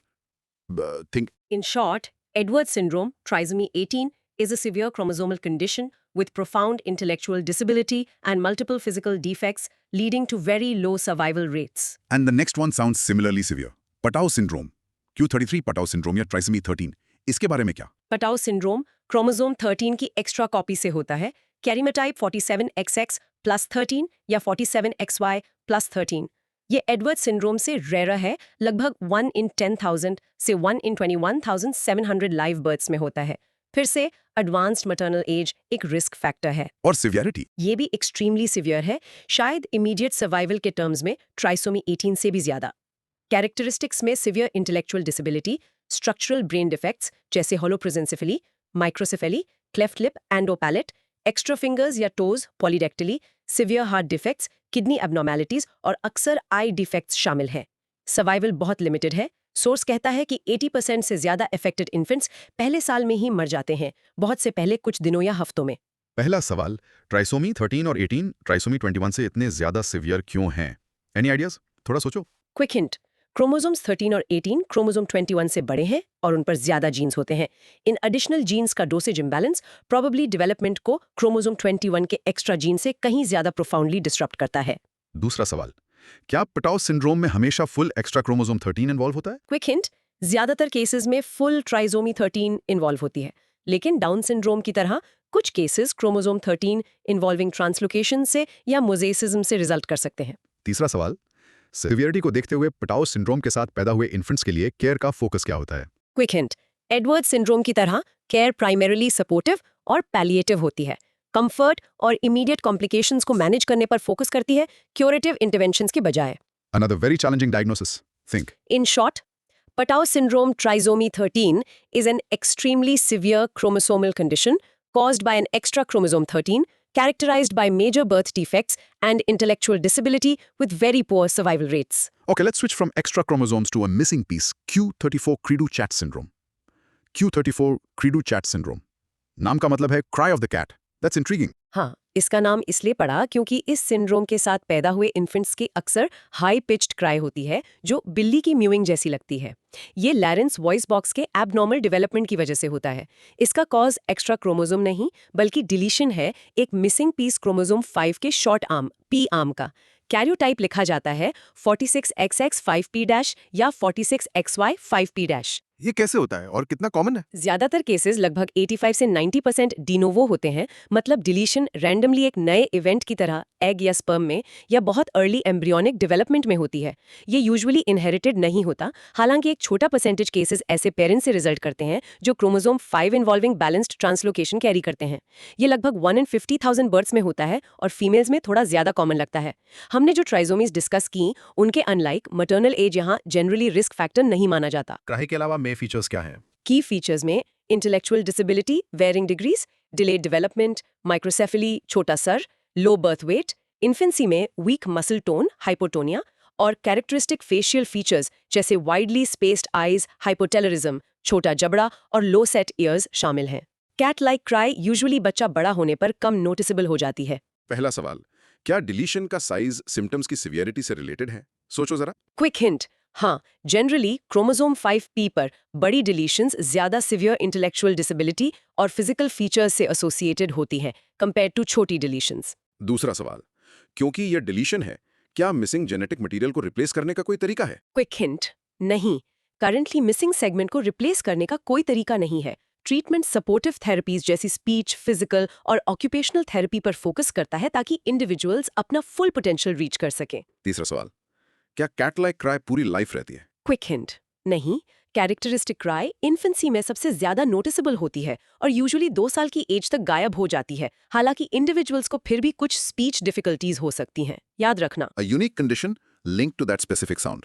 Think In short, Edwards syndrome, trisomy 18, is a severe chromosomal condition with profound intellectual disability and multiple physical defects leading to very low survival rates. And the next one sounds similarly severe, Patau syndrome. Q33 Patau syndrome या ट्राइसमी 13, इसके बारे में क्या? Patau syndrome chromosome 13 की extra copy से होता है, karyotype 47XX plus 13 या 47XY प्लस 13। ये एडवर्ड सिंड्रोम से रेयर है, लगभग 1 in 10,000 से 1 in 21,700 लाइव बर्थ्स में होता है। फिर से एडवांस्ड मैटरनल एज एक रिस्क फैक्टर है। और सिवियरिटी? ये भी एक्सट्रीमली सिवियर है, शायद इमीडिएट सर्वाइवल के टर्म्स में ट्राइसोमी 18 से भी ज्यादा। कैरेक्टरिस्टिक्स में severe intellectual disability, structural brain defects जैसे holoprosencephaly, microcephaly, cleft lip, and palate, extra fingers या toes, polydactyly, severe heart defects, kidney abnormalities और अक्सर आई डिफेक्ट्स शामिल हैं। सर्वाइवल बहुत लिमिटेड है। सोर्स कहता है कि 80% से ज्यादा अफेक्टेड इन्फेंट्स पहले साल में ही मर जाते हैं, बहुत से पहले कुछ दिनों या हफ्तों में। पहला सवाल, ट्राइसोमी 13 और 18 ट्राइसोमी 21 से इतने ज्यादा सिवियर क्यों हैं? Any ideas? थोड़ा सोचो। क्विक हिंट, क्रोमोसोम्स 13 और 18 क्रोमोसोम 21 से बड़े हैं और उन पर ज्यादा जीन्स होते हैं। इन एडिशनल जीन्स का डोसेज इम्बैलेंस प्रोबेबली डेवलपमेंट को क्रोमोसोम 21 के एक्स्ट्रा जीन से कहीं ज्यादा प्रोफाउंडली डिस्टर्ब करता है। दूसरा सवाल, क्या पटाउ सिंड्रोम में हमेशा फुल एक्स्ट्रा क्रोमोसोम 13 इन्वॉल्व होता है? क्विक हिंट, ज्यादातर केसेस में फुल ट्राइसोमी 13 इन्वॉल्व होती है, लेकिन डाउन सिंड्रोम की तरह कुछ केसेस क्रोमोसोम 13 इन्वॉल्विंग ट्रांसलोकेशन से या मोजेसिज्म से रिजल्ट कर सकते हैं। तीसरा सवाल, सिवियरिटी को देखते हुए पटाउ सिंड्रोम के साथ पैदा हुए इन्फेंट्स के लिए केयर का फोकस क्या होता है? क्विक हिंट, एडवर्ड सिंड्रोम की तरह केयर प्राइमरीली सपोर्टिव और पैलिएटिव होती है। कंफर्ट और इमीडिएट कॉम्प्लिकेशंस को मैनेज करने पर फोकस करती है, क्यूरेटिव इंटरवेंशंस के बजाय। Another very challenging diagnosis. Think. In short, Patau syndrome trisomy 13 is an extremely severe chromosomal condition caused by an extra chromosome 13, characterized by major birth defects and intellectual disability with very poor survival rates. Okay, let's switch from extra chromosomes to a missing piece, Q34 Cri-du-Chat syndrome. Q34 Cri-du-Chat syndrome. नाम का मतलब है cry of the cat. That's intriguing. हाँ, इसका नाम इसलिए पड़ा क्योंकि इस सिंड्रोम के साथ पैदा हुए इन्फेंट्स की अक्सर हाई पिच्ड क्राई होती है, जो बिल्ली की म्यूइंग जैसी लगती है। ये लैरेंस वॉइस बॉक्स के एबनॉर्मल डेवलपमेंट की वजह से होता है। इसका कॉज एक्स्ट्रा क्रोमोसोम नहीं, बल्कि डिलीशन है एक मिसिंग पीस क्रोमोसोम 5 के शॉर्ट आर्म P आर्म का। कैरियोटाइप लिखा जाता है 46XX 5P- या 46XY 5P-। ये कैसे होता है और कितना कॉमन है? ज्यादातर केसेस लगभग 85 से 90% डिनोवो होते हैं, मतलब डिलीशन रैंडमली एक नए इवेंट की तरह एग या स्पर्म में या बहुत अर्ली एम्ब्रियोनिक डेवलपमेंट में होती है। ये यूजुअली इनहेरिटेड नहीं होता, हालांकि एक छोटा परसेंटेज केसेस ऐसे पेरेंट्स से रिजल्ट करते हैं जो chromosome 5 involving balanced translocation carry करते हैं। ये लगभग 1 in 50,000 बर्थ्स में होता है और फीमेल्स में थोड़ा ज्यादा कॉमन लगता है। हमने जो ट्राइसोमीज डिस्कस की, उनके अनलाइक मैटरनल एज यहाँ जनरली रिस्क फैक्टर नहीं माना जाता। क्राई के अलावा मेन फीचर्स क्या हैं? की फीचर्स में intellectual disability varying degrees, delayed development, microcephaly छोटा सर, लो बर्थ वेट, इन्फेंसी में वीक मसल टोन हाइपोटोनिया और कैरेक्टरिस्टिक फेशियल फीचर्स जैसे वाइडली स्पेस्ड आईज, हाइपोटेलरिज्म, छोटा जबड़ा और लो सेट ईयर्स शामिल हैं। कैट लाइक क्राई यूजुअली बच्चा बड़ा होने पर कम नोटिसेबल हो जाती है। पहला सवाल, क्या डिलीशन का साइज सिम्टम्स की सिवियरिटी से रिलेटेड है? सोचो जरा। क्विक हिंट, हाँ, जनरली क्रोमोसोम 5P पर बड़ी डिलीशंस ज्यादा सिवियर इंटेलेक्चुअल डिसेबिलिटी और फिजिकल फीचर्स से एसोसिएटेड होती हैं कंपेयर टू छोटी डिलीशंस। दूसरा सवाल, क्योंकि यह डिलीशन है, क्या मिसिंग जेनेटिक मटेरियल को रिप्लेस करने का कोई तरीका है? क्विक हिंट, नहीं, करंटली मिसिंग सेगमेंट को रिप्लेस करने का कोई तरीका नहीं है। ट्रीटमेंट सपोर्टिव थेरेपीज जैसी स्पीच, फिजिकल और ऑक्यूपेशनल थेरेपी पर फोकस करता है ताकि इंडिविजुअल्स अपना फुल पोटेंशियल रीच कर सकें। तीसरा सवाल, क्या कैट लाइक क्राई पूरी लाइफ रहती है? क्विक हिंट, नहीं, कैरेक्टरिस्टिक क्राई इन्फेंसी में सबसे ज्यादा नोटिसेबल होती है और यूजुअली 2 साल की एज तक गायब हो जाती है। हालांकि इंडिविजुअल्स को फिर भी कुछ स्पीच डिफिकल्टीज हो सकती हैं, याद रखना। A unique condition linked to that specific sound.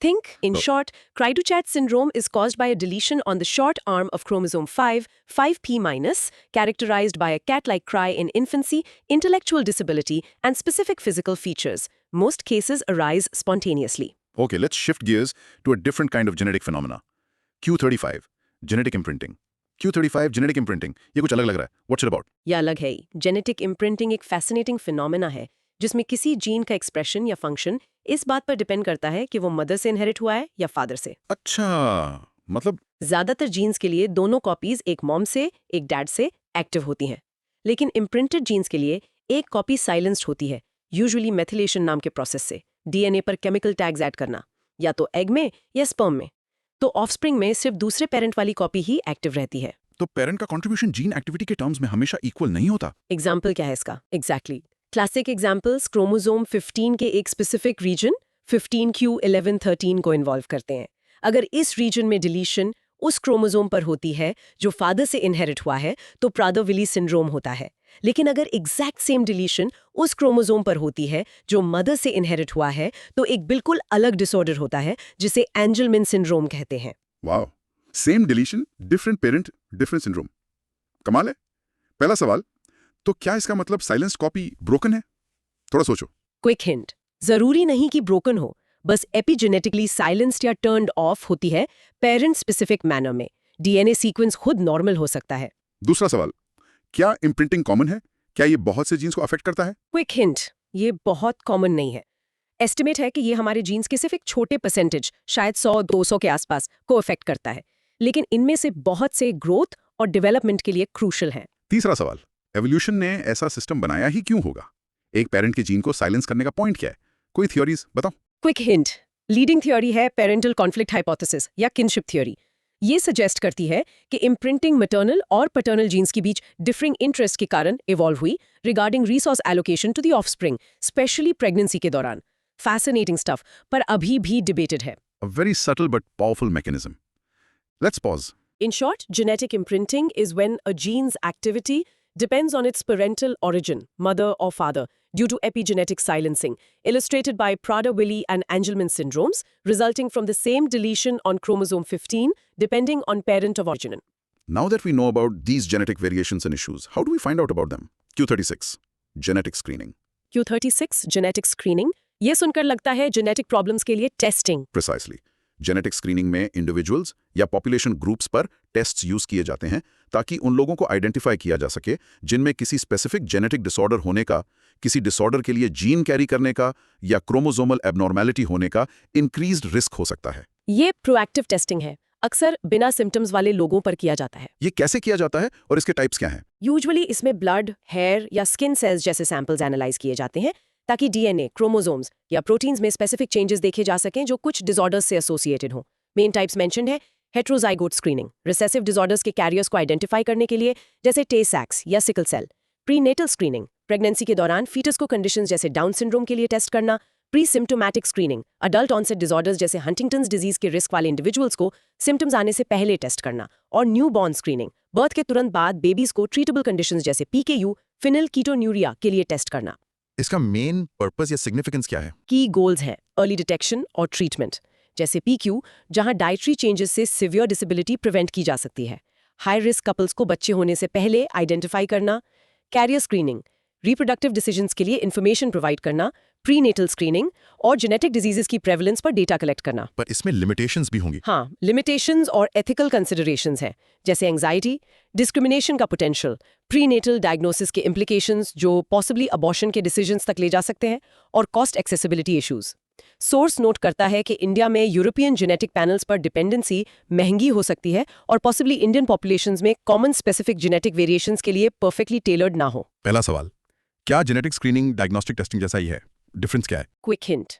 Think, in short, Cry-to-Chat syndrome is caused by a deletion on the short arm of chromosome 5, 5p-, characterized by a cat-like cry in infancy, intellectual disability, and specific physical features. Most cases arise spontaneously. Okay, let's shift gears to a different kind of genetic phenomena. Q35, genetic imprinting. Q35, genetic imprinting. ये कुछ अलग लग रहा है. What's it about? यह अलग है ही। Genetic imprinting एक फैसिनेटिंग फिनोमेना है जिसमें किसी जीन का एक्सप्रेशन या फंक्शन इस बात पर डिपेंड करता है कि वो मदर से इनहेरिट हुआ है या फादर से। अच्छा, मतलब ज्यादातर जीन्स के लिए दोनों कॉपीज एक मॉम से एक डैड से एक्टिव होती हैं, लेकिन इम्प्रिंटेड जीन्स के लिए एक कॉपी साइलेंस्ड होती है, यूजुअली मेथिलेशन नाम के प्रोसेस से। डीएनए पर केमिकल टैग्स ऐड करना, या तो एग में या स्पर्म में। तो ऑफस्प्रिंग में सिर्फ दूसरे पेरेंट वाली कॉपी ही एक्टिव रहती है। तो पेरेंट का कंट्रीब्यूशन जीन एक्टिविटी के टर्म्स में हमेशा इक्वल नहीं होता। एग्जाम्पल क्या है इसका? एग्जैक्टली क्लासिक एग्जाम्पल्स क्रोमोसोम 15 के एक स्पेसिफिक रीजन 15q1113 को इन्वॉल्व करते हैं। अगर इस रीजन में डिलीशन उस क्रोमोसोम पर होती है जो फादर से इनहेरिट हुआ है तो प्रादर-विली सिंड्रोम होता है। लेकिन अगर एग्जैक्ट सेम डिलीशन उस क्रोमोसोम पर होती है जो मदर से इनहेरिट हुआ है तो एक बिल्कुल अलग डिसऑर्डर होता है जिसे एंजलमैन सिंड्रोम कहते हैं। Wow, same deletion, different parent, different syndrome. कमाल है। पहला सवाल, तो क्या इसका मतलब साइलेंस्ड कॉपी ब्रोकन है? थोड़ा सोचो। क्विक हिंट, जरूरी नहीं कि ब्रोकन हो, बस एपिजेनेटिकली साइलेंस्ड या टर्न्ड ऑफ होती है पेरेंट स्पेसिफिक मैनर में। डीएनए सीक्वेंस खुद नॉर्मल हो सकता है। दूसरा सवाल, क्या इम्प्रिंटिंग कॉमन है? क्या ये बहुत से जीन्स को अफेक्ट करता है? क्विक हिंट, ये बहुत कॉमन नहीं है। एस्टिमेट है कि ये हमारे जीन्स के सिर्फ एक छोटे परसेंटेज, शायद 100-200 के आसपास को अफेक्ट करता है, लेकिन इनमें से बहुत से ग्रोथ और डेवलपमेंट के लिए क्रूशल हैं। तीसरा सवाल, एवोल्यूशन ने ऐसा सिस्टम बनाया ही क्यों होगा? एक पेरेंट के जीन को साइलेंस करने का पॉइंट क्या है? कोई थ्योरीज बताओ। क्विक हिंट, लीडिंग थ्योरी है पेरेंटल कॉन्फ्लिक्ट हाइपोथेसिस या किनशिप थ्योरी। ये सजेस्ट करती है कि इम्प्रिंटिंग मैटरनल और पैटर्नल जीन्स के बीच डिफरिंग इंटरेस्ट के कारण इवॉल्व हुई regarding resource allocation to the offspring, specially pregnancy के दौरान। फैसिनेटिंग स्टफ, पर अभी भी डिबेटेड है। A very subtle but powerful mechanism. Let's pause. In short, genetic imprinting is when a gene's activity depends on its parental origin, mother or father, due to epigenetic silencing, illustrated by Prader-Willi and Angelman syndromes, resulting from the same deletion on chromosome 15, depending on parent of origin. Now that we know about these genetic variations and issues, how do we find out about them? Q36, genetic screening. Q36, genetic screening. ये सुनकर लगता है genetic problems के लिए testing. Precisely. Genetic screening में individuals या population groups पर tests use किए जाते हैं ताकि उन लोगों को आइडेंटिफाई किया जा सके जिनमें किसी स्पेसिफिक जेनेटिक डिसऑर्डर होने का, किसी डिसऑर्डर के लिए जीन कैरी करने का या क्रोमोसोमल एबनॉर्मेलिटी होने का इंक्रीज्ड रिस्क हो सकता है। ये प्रोएक्टिव टेस्टिंग है, अक्सर बिना सिम्टम्स वाले लोगों पर किया जाता है। ये कैसे किया जाता है और इसके टाइप्स क्या हैं? यूजुअली इसमें ब्लड, हेयर या स्किन सेल्स जैसे सैंपल्स एनालाइज किए जाते हैं ताकि डीएनए, क्रोमोसोम्स या प्रोटीन्स में स्पेसिफिक चेंजेस देखे जा सकें जो कुछ डिसऑर्डर्स से एसोसिएटेड हों। मेन टाइप्स मेंशन्ड है हेट्रोजाइगोट स्क्रीनिंग, रिसेसिव डिसऑर्डर्स के कैरियर्स को आइडेंटिफाई करने के लिए, जैसे टे-सैक्स या sickle cell. Prenatal screening, pregnancy के दौरान फीटस को कंडीशंस जैसे डाउन सिंड्रोम के लिए टेस्ट करना। Pre symptomatic screening, adult onset disorders जैसे हंटिंगटन्स डिजीज के रिस्क वाले इंडिविजुअल्स को सिम्टम्स आने से पहले टेस्ट करना। और न्यू बॉर्न स्क्रीनिंग, बर्थ के तुरंत बाद बेबीज को ट्रीटेबल कंडीशंस जैसे पीकेयू, फिनिलकीटोन्यूरिया के लिए टेस्ट करना। इसका मेन पर्पस या सिग्निफिकेंस क्या है? की गोल्स हैं अर्ली डिटेक्शन और ट्रीटमेंट, जैसे पीक्यू जहां डाइटरी चेंजेस से सिवियर डिसेबिलिटी प्रिवेंट की जा सकती है। हाई रिस्क कपल्स को बच्चे होने से पहले आइडेंटिफाई करना। कैरियर स्क्रीनिंग, रिप्रोडक्टिव डिसीजंस के लिए इन्फॉर्मेशन प्रोवाइड करना। प्रीनेटल स्क्रीनिंग और जेनेटिक डिजीजेस की प्रेवलेंस पर डेटा कलेक्ट करना। पर इसमें लिमिटेशंस भी होंगी। हाँ, लिमिटेशंस और एथिकल कंसिडरेशंस हैं, जैसे एंजाइटी, डिस्क्रिमिनेशन का पोटेंशियल, प्रीनेटल डायग्नोसिस के इम्प्लीकेशंस जो पॉसिबली अबॉर्शन के डिसीजंस तक ले जा सकते हैं, और cost accessibility issues. Source note करता है कि इंडिया में यूरोपियन जेनेटिक पैनल्स पर डिपेंडेंसी महंगी हो सकती है और पॉसिबली इंडियन पॉपुलेशंस में कॉमन स्पेसिफिक जेनेटिक वेरिएशंस के लिए परफेक्टली टेलर्ड ना हो। पहला सवाल, क्या जेनेटिक स्क्रीनिंग डायग्नोस्टिक टेस्टिंग जैसा ही है? डिफरेंस क्या है? क्विक हिंट,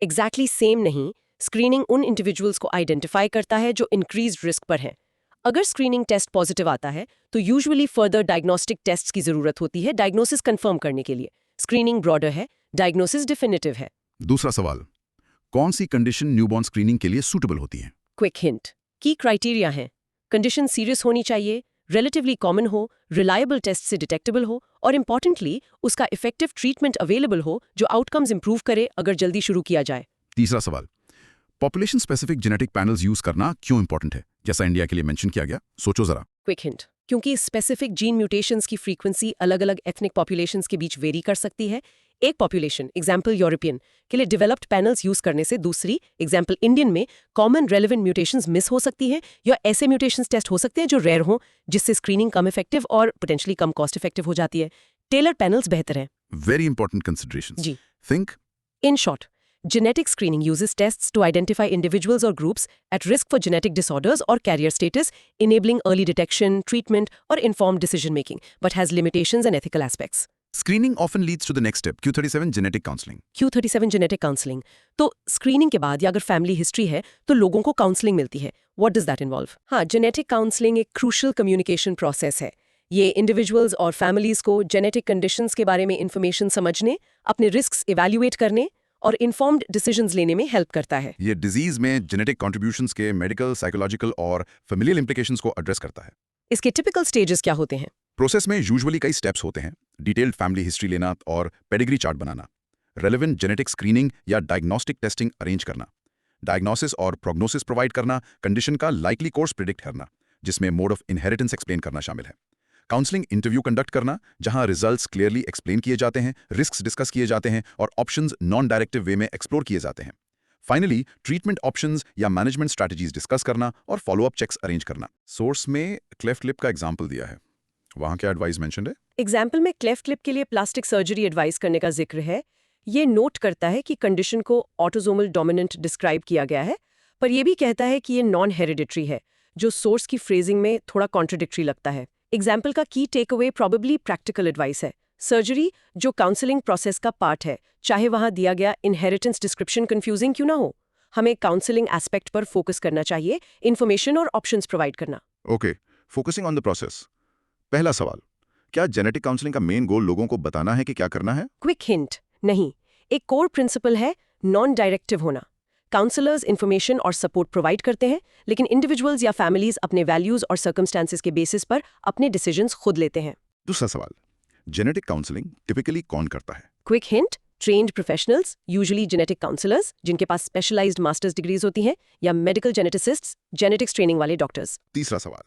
एग्जैक्टली सेम नहीं। स्क्रीनिंग उन इंडिविजुअल्स को आइडेंटिफाई करता है जो इंक्रीज्ड रिस्क पर हैं। अगर स्क्रीनिंग टेस्ट पॉजिटिव आता है तो यूजुअली फर्दर डायग्नोस्टिक टेस्ट्स की जरूरत होती है डायग्नोसिस कंफर्म करने के लिए। स्क्रीनिंग ब्रॉडर है, डायग्नोसिस डिफिनिटिव है। दूसरा सवाल, कौन सी कंडीशन न्यूबॉर्न स्क्रीनिंग के लिए सूटेबल होती है? क्विक हिंट, की क्राइटेरिया हैं। कंडीशन सीरियस होनी चाहिए, रिलेटिवली कॉमन हो, रिलायबल टेस्ट से डिटेक्टेबल हो और इम्पॉर्टेंटली उसका इफेक्टिव ट्रीटमेंट अवेलेबल हो जो आउटकम्स इंप्रूव करे अगर जल्दी शुरू किया जाए। तीसरा सवाल, population specific genetic panels use करना क्यों इंपॉर्टेंट है, जैसा इंडिया के लिए मेंशन किया गया? सोचो जरा। क्विक हिंट, क्योंकि स्पेसिफिक जीन म्यूटेशंस की फ्रीक्वेंसी अलग अलग एथनिक पॉपुलेशंस के बीच वेरी कर सकती है। एक पॉपुलेशन एग्जाम्पल यूरोपियन के लिए डेवलप्ड पैनल्स यूज करने से दूसरी एग्जाम्पल इंडियन में कॉमन रेलेवेंट म्यूटेशंस मिस हो सकती हैं या ऐसे म्यूटेशंस टेस्ट हो सकते हैं जो रेयर हों, जिससे स्क्रीनिंग कम इफेक्टिव और पोटेंशियली कम कॉस्ट इफेक्टिव हो जाती है। टेलर पैनल्स बेहतर हैं। Very important considerations. जी। Think In short, genetic screening uses tests to identify individuals or groups at risk for genetic disorders or carrier status, enabling early detection, treatment, or informed decision making, but has limitations and ethical aspects. screening often leads to the next step, Q37 genetic counseling. Q37 genetic counseling. तो screening के बाद या अगर family history है तो लोगों को counselling मिलती है। What does that involve? हाँ, जेनेटिक काउंसलिंग एक क्रूशल कम्युनिकेशन प्रोसेस है। ये इंडिविजुअल्स और फैमिलीज को जेनेटिक कंडीशंस के बारे में इंफॉर्मेशन समझने, अपने रिस्क्स इवैल्यूएट करने और इन्फॉर्म्ड डिसीजंस लेने में हेल्प करता है। ये डिजीज में जेनेटिक कॉन्ट्रीब्यूशंस के मेडिकल, साइकोलॉजिकल और फेमिलियल इंप्लीकेशंस को एड्रेस करता है। इसके टिपिकल स्टेजेस क्या होते हैं? प्रोसेस में यूजुअली कई स्टेप्स होते हैं। डिटेल्ड फैमिली हिस्ट्री लेना और पेडिग्री चार्ट बनाना, रेलेवेंट जेनेटिक स्क्रीनिंग या डायग्नोस्टिक टेस्टिंग अरेंज करना, डायग्नोसिस और प्रोग्नोसिस प्रोवाइड करना, कंडीशन का लाइकली कोर्स प्रिडिक्ट करना, जिसमें मोड ऑफ इनहेरिटेंस एक्सप्लेन करना शामिल है, काउंसलिंग इंटरव्यू कंडक्ट करना, जहां रिजल्ट्स क्लियरली एक्सप्लेन किए जाते हैं, रिस्क्स डिस्कस किए जाते हैं और ऑप्शंस नॉन डायरेक्टिव वे में एक्सप्लोर किए जाते हैं। फाइनली ट्रीटमेंट ऑप्शंस या मैनेजमेंट स्ट्रैटेजीज डिस्कस करना और फॉलोअप चेक्स अरेंज करना। सोर्स में क्लेफ्ट लिप का एग्जाम्पल दिया है, वहां क्या एडवाइस मेंशन्ड है? एग्जाम्पल में क्लेफ्ट लिप के लिए प्लास्टिक सर्जरी एडवाइस करने का जिक्र है। ये नोट करता है कि कंडीशन को ऑटोसोमल डोमिनेंट डिस्क्राइब किया गया है, पर यह भी कहता है कि ये नॉन हेरिडिटरी है, जो सोर्स की फ्रेजिंग में थोड़ा कॉन्ट्रडिक्टरी लगता है। एग्जाम्पल का की take away probably practical advice है। सर्जरी जो काउंसलिंग प्रोसेस का पार्ट है, चाहे वहां दिया गया इनहेरिटेंस डिस्क्रिप्शन कंफ्यूजिंग क्यों ना हो, हमें काउंसलिंग एस्पेक्ट पर फोकस करना चाहिए, इन्फॉर्मेशन और ऑप्शंस प्रोवाइड करना। Okay, focusing on the process. पहला सवाल, क्या जेनेटिक काउंसलिंग का मेन गोल लोगों को बताना है कि क्या करना है? क्विक हिंट, नहीं। एक कोर प्रिंसिपल है नॉन डायरेक्टिव होना। काउंसलर्स इन्फॉर्मेशन और सपोर्ट प्रोवाइड करते हैं, लेकिन इंडिविजुअल्स या फैमिलीज अपने वैल्यूज और सर्कमस्टांसेस के बेसिस पर अपने डिसीजंस खुद लेते हैं। दूसरा सवाल, जेनेटिक काउंसलिंग टिपिकली कौन करता है? Quick hint, trained professionals, usually genetic counsellors जिनके पास स्पेशलाइज्ड मास्टर्स डिग्रीज होती हैं, या मेडिकल जेनेटिसिस्ट्स, जेनेटिक्स ट्रेनिंग वाले डॉक्टर्स। तीसरा सवाल,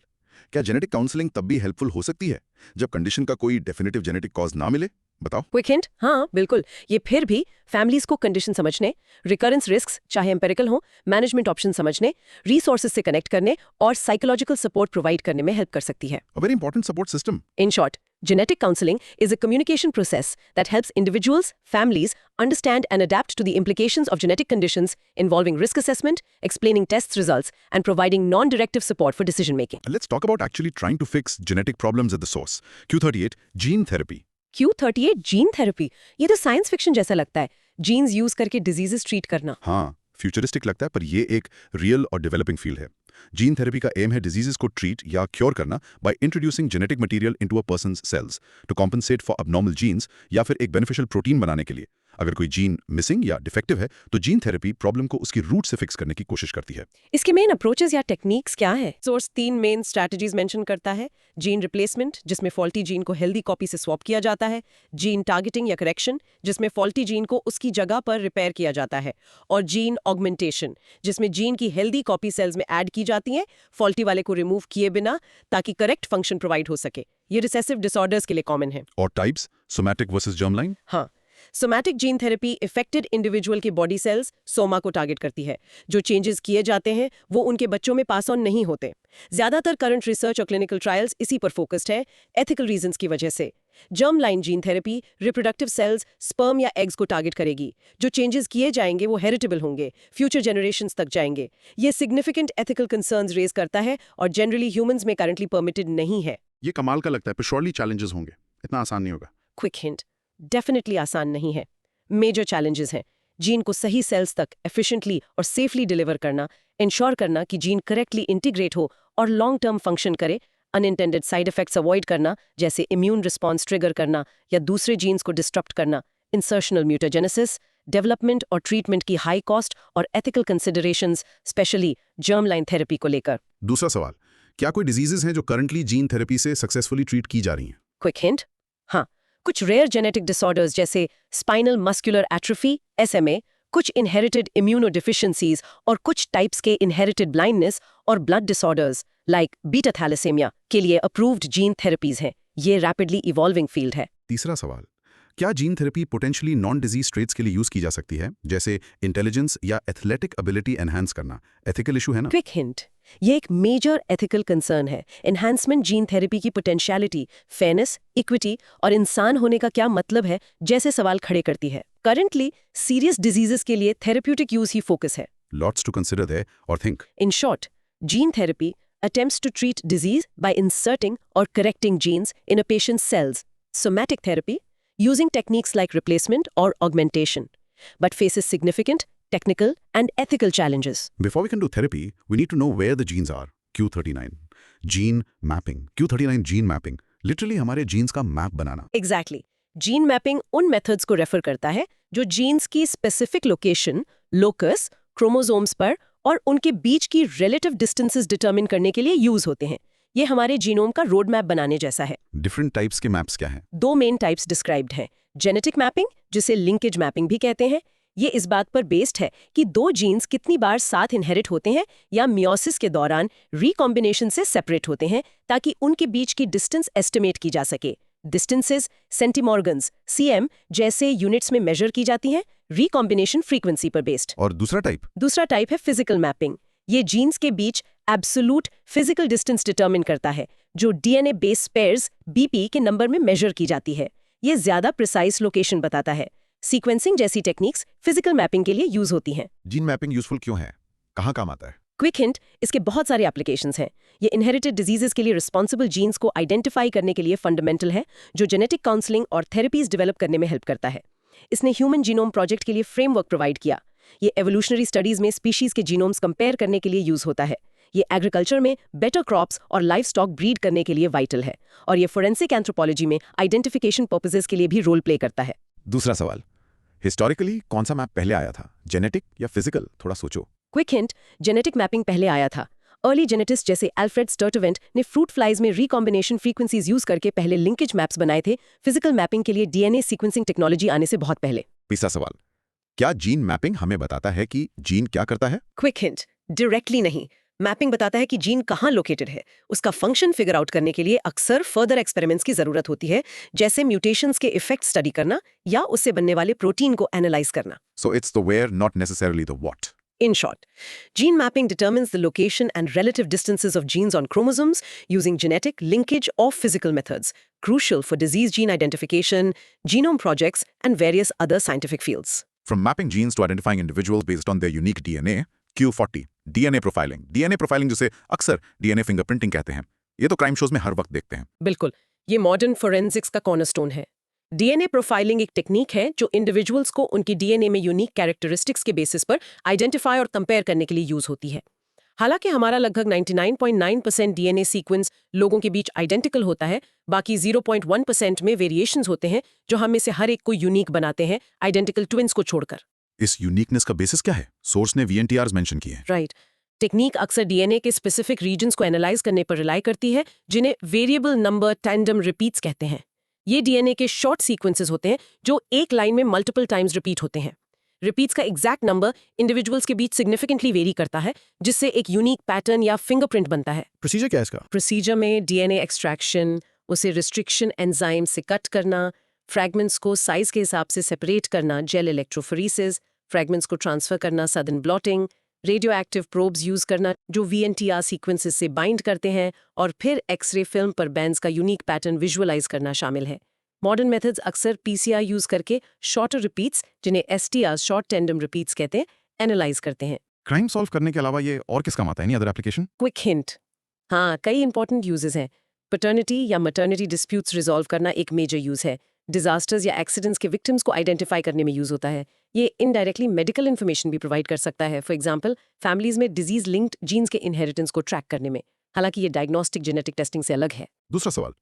क्या जेनेटिक काउंसलिंग तब भी हेल्पफुल हो सकती है जब कंडीशन का कोई डेफिनेटिव जेनेटिक कॉज ना मिले? बताओ। क्विक हिंट, हाँ बिल्कुल। ये फिर भी फैमिलीज को कंडीशन समझने, रिकरेंस रिस्क्स चाहे एम्पेरिकल हो, मैनेजमेंट ऑप्शन समझने, रिसोर्सेज से कनेक्ट करने और साइकोलॉजिकल सपोर्ट प्रोवाइड करने में हेल्प कर सकती है। A very important support system. In short, genetic counseling is a communication process that helps individuals, families understand and adapt to the implications of genetic conditions, involving risk assessment, explaining tests results, and providing non-directive support for decision making. And let's talk about actually trying to fix genetic problems at the source. Q38, gene therapy. Q38 gene therapy, ये तो science fiction जैसा लगता है। Jeans use करके diseases treat करना। हाँ, futuristic लगता है, पर ये एक रियल और डेवलपिंग फील्ड है। जीन थेरेपी का एम है डिजीजेस को ट्रीट या क्योर करना by introducing genetic material into a person's cells to compensate for abnormal genes या फिर एक बेनिफिशियल प्रोटीन बनाने के लिए। अगर कोई जीन मिसिंग या डिफेक्टिव है तो जीन थेरेपी प्रॉब्लम को उसकी रूट से फिक्स करने की कोशिश करती है। इसके मेन अप्रोचेस या टेक्निक्स क्या है? सोर्स 3 मेन स्ट्रैटेजीज मेंशन करता है। जीन रिप्लेसमेंट, जिसमें फॉल्टी जीन को हेल्दी कॉपी से स्वैप किया जाता है, जीन टारगेटिंग या करेक्शन, जिसमें फॉल्टी जीन को उसकी जगह पर रिपेयर किया जाता है, और जीन ऑगमेंटेशन, जिसमें जीन की हेल्दी कॉपी सेल्स में ऐड की जाती हैं, फॉल्टी वाले को रिमूव किए बिना, ताकि करेक्ट फंक्शन प्रोवाइड हो सके। ये रिसेसिव डिसऑर्डर्स के लिए कॉमन है। और टाइप्स, सोमैटिक वर्सेस जर्मलाइन। हाँ, somatic gene therapy affected individual के बॉडी सेल्स सोमा को टारगेट करती है। जो चेंजेस किए जाते हैं वो उनके बच्चों में पास ऑन नहीं होते। ज्यादातर करंट रिसर्च और क्लिनिकल ट्रायल्स इसी पर फोकस्ड है, एथिकल रीजंस की वजह से। Germ line gene therapy reproductive cells, sperm या एग्स को टारगेट करेगी। जो चेंजेस किए जाएंगे वो हेरिटेबल होंगे, फ्यूचर जनरेशंस तक जाएंगे। ये सिग्निफिकेंट एथिकल कंसर्न्स रेज करता है और जनरली ह्यूमंस में करंटली परमिटेड नहीं है। ये कमाल का लगता है, पर श्योरली चैलेंजेस होंगे, इतना आसान नहीं होगा। क्विक हिंट, डेफिनेटली आसान नहीं है। मेजर चैलेंजेस हैं जीन को सही सेल्स तक एफिशिएंटली और सेफली डिलीवर करना, इंश्योर करना कि जीन करेक्टली इंटीग्रेट हो और लॉन्ग टर्म फंक्शन करे, अनइंटेंडेड साइड इफेक्ट्स अवॉइड करना जैसे इम्यून रिस्पॉन्स ट्रिगर करना या दूसरे जीन्स को डिस्टर्ब करना, इंसर्शनल म्यूटाजेनेसिस, डेवलपमेंट और ट्रीटमेंट की हाई कॉस्ट और ethical considerations, specially germ line therapy को लेकर। दूसरा सवाल, क्या कोई डिजीजेस हैं जो करंटली जीन थेरेपी से सक्सेसफुली ट्रीट की जा रही हैं? क्विक हिंट, हाँ, कुछ रेयर जेनेटिक डिसऑर्डर्स जैसे स्पाइनल मस्कुलर एट्रोफी SMA, कुछ इनहेरिटेड इम्यूनोडिफिशिएंसीज और कुछ टाइप्स के इनहेरिटेड ब्लाइंडनेस और blood disorders like beta thalassaemia के लिए अप्रूव्ड जीन थेरेपीज हैं। ये रैपिडली इवॉल्विंग फील्ड है। तीसरा सवाल, क्या gene therapy potentially non disease traits के लिए यूज की जा सकती है, जैसे इंटेलिजेंस या एथलेटिक एबिलिटी एनहांस करना? एथिकल इशू है ना? क्विक हिंट, ये एक मेजर एथिकल कंसर्न है। एनहांसमेंट जीन थेरेपी की पोटेंशियलिटी, फेयरनेस, इक्विटी और इंसान होने का क्या मतलब है जैसे सवाल खड़े करती है। करंटली सीरियस डिजीजेस के लिए थेरेप्यूटिक यूज ही फोकस है। लॉट्स टू कंसिडर देयर और think. In short, gene therapy attempts to treat disease by inserting or correcting genes in a patient's cells. Somatic therapy, using techniques like replacement or augmentation, but faces significant technical and ethical challenges. Before we can do therapy, we need to know where the genes are. Q39. Gene mapping. Q39 gene mapping. Literally हमारे genes का map बनाना. Exactly. Gene mapping उन methods को refer करता है जो genes की specific location, locus, chromosomes पर और उनके बीच की relative distances determine करने के लिए यूज होते हैं। ये हमारे जीनोम का रोड मैप बनाने जैसा है। Different types के maps क्या हैं? दो मेन टाइप्स डिस्क्राइब्ड हैं। जेनेटिक मैपिंग, जिसे लिंकेज मैपिंग भी कहते हैं, ये इस बात पर बेस्ड है कि दो जीन्स कितनी बार साथ इनहेरिट होते हैं या मियोसिस के दौरान रिकॉम्बिनेशन से सेपरेट होते हैं ताकि उनके बीच की डिस्टेंस एस्टिमेट की जा सके। डिस्टेंसेस सेंटीमॉर्गन्स CM जैसे यूनिट्स में मेजर की जाती हैं, रिकॉम्बिनेशन फ्रीक्वेंसी पर बेस्ड। और दूसरा टाइप है फिजिकल मैपिंग। ये जीन्स के बीच एब्सोल्यूट फिजिकल डिस्टेंस डिटरमिन करता है, जो DNA बेस पेयर्स BP के नंबर में मेजर की जाती है। ये ज्यादा प्रिसाइज लोकेशन बताता है। सीक्वेंसिंग जैसी टेक्निक्स फिजिकल मैपिंग के लिए यूज होती हैं। जीन मैपिंग यूजफुल क्यों है? कहाँ काम आता है? क्विक हिंट, इसके बहुत सारे एप्लीकेशंस हैं। ये इनहेरिटेड डिजीजेस के लिए रिस्पॉन्सिबल जीन्स को आइडेंटिफाई करने के लिए फंडामेंटल है, जो जेनेटिक काउंसलिंग और थेरेपीज डेवलप करने में हेल्प करता है। इसने ह्यूमन जीनोम प्रोजेक्ट के लिए फ्रेमवर्क प्रोवाइड किया। ये एवोल्यूशनरी स्टडीज में स्पीशीज के जीनोम्स कंपेयर करने के लिए यूज होता है। ये एग्रीकल्चर में बेटर क्रॉप्स और लाइफ स्टॉक ब्रीड करने के लिए वाइटल है, और ये फोरेंसिक एंथ्रोपोलॉजी में आइडेंटिफिकेशन पर्पसेस के लिए भी रोल प्ले करता है। दूसरा सवाल, हिस्टोरिकली कौन सा मैप पहले आया था, जेनेटिक या फिजिकल? थोड़ा सोचो। क्विक हिंट, जेनेटिक मैपिंग पहले आया था। अर्ली जेनेटिस्ट जैसे अल्फ्रेड स्टर्टवेंट ने फ्रूट फ्लाइज में रिकॉम्बिनेशन फ्रीक्वेंसीज यूज करके पहले लिंकेज मैप्स बनाए थे, फिजिकल मैपिंग के लिए DNA सीक्वेंसिंग टेक्नोलॉजी आने से बहुत पहले। तीसरा सवाल, क्या जीन मैपिंग हमें बताता है कि जीन क्या करता है? क्विक हिंट, डायरेक्टली नहीं। मैपिंग बताता है कि जीन कहाँ लोकेटेड है। उसका फंक्शन फिगर आउट करने के लिए अक्सर फर्दर एक्सपेरिमेंट्स की जरूरत होती है, जैसे म्यूटेशंस के इफेक्ट स्टडी करना या उससे बनने वाले प्रोटीन को एनालाइज करना। So it's the where, not necessarily the what. In short, gene mapping determines the location and relative distances of genes on chromosomes using genetic, linkage, or physical methods, crucial for disease gene identification, genome projects, and various other scientific fields. From mapping genes to identifying individuals based on their unique DNA, Q40, DNA profiling. DNA profiling जिसे अक्सर DNA fingerprinting कहते हैं, ये तो crime shows में हर वक्त देखते हैं। बिल्कुल, ये मॉडर्न फोरेंसिक्स का कॉर्नरस्टोन है। DNA प्रोफाइलिंग एक टेक्निक है जो इंडिविजुअल्स को उनकी DNA में यूनिक कैरेक्टरिस्टिक्स के बेसिस पर आइडेंटिफाई और कंपेयर करने के लिए यूज होती है। हालांकि हमारा लगभग 99.9% DNA सीक्वेंस लोगों के बीच आइडेंटिकल होता है, बाकी 0.1% में वेरिएशंस होते हैं जो हम में से हर एक को यूनिक बनाते हैं, आइडेंटिकल ट्विंस को छोड़कर। इस यूनिकनेस का बेसिस क्या है? सोर्स ने VNTRs मेंशन किए हैं। राइट। टेक्निक अक्सर DNA के स्पेसिफिक रीजन्स को एनालाइज करने पर रिलाई करती है, जिन्हें वेरिएबल नंबर टैंडम रिपीट्स कहते हैं। ये DNA के शॉर्ट सीक्वेंसेस होते हैं जो एक लाइन में मल्टीपल टाइम्स रिपीट होते हैं। रिपीट्स का एग्जैक्ट नंबर इंडिविजुअल्स के बीच सिग्निफिकेंटली वेरी करता है, जिससे एक यूनिक पैटर्न या फिंगरप्रिंट बनता है। प्रोसीजर क्या है इसका? प्रोसीजर में DNA एक्सट्रैक्शन, उसे रिस्ट्रिक्शन एंजाइम से कट करना, फ्रैगमेंट्स को साइज के हिसाब से सेपरेट करना, जेल इलेक्ट्रोफोरेसिस, फ्रैगमेंट्स को ट्रांसफर करना, sudden blotting, radio active probes use करना जो VNTR सीक्वेंसेस से बाइंड करते हैं, और फिर एक्सरे फिल्म पर बैंड्स का यूनिक पैटर्न विजुअलाइज करना शामिल है। मॉडर्न मेथड्स अक्सर PCR यूज करके शॉर्टर रिपीट्स, जिन्हें STRs शॉर्ट टेंडम रिपीट्स कहते हैं, एनालाइज करते हैं। क्राइम सॉल्व करने के अलावा ये और किस काम आता है? Any other application? Quick hint, हाँ, कई इंपॉर्टेंट यूजेस हैं। पैटर्निटी या मैटर्निटी डिस्प्यूट्स रिजॉल्व करना एक मेजर यूज है। डिजास्टर्स या एक्सीडेंट्स के विक्टिम्स को आइडेंटिफाई करने में यूज होता है। ये इनडायरेक्टली मेडिकल इन्फॉर्मेशन भी प्रोवाइड कर सकता है, फॉर एग्जांपल फैमिलीज में डिजीज लिंक्ड जीन्स के इनहेरिटेंस को ट्रैक करने में। हालांकि ये डायग्नोस्टिक जेनेटिक टेस्टिंग से अलग है। दूसरा सवाल,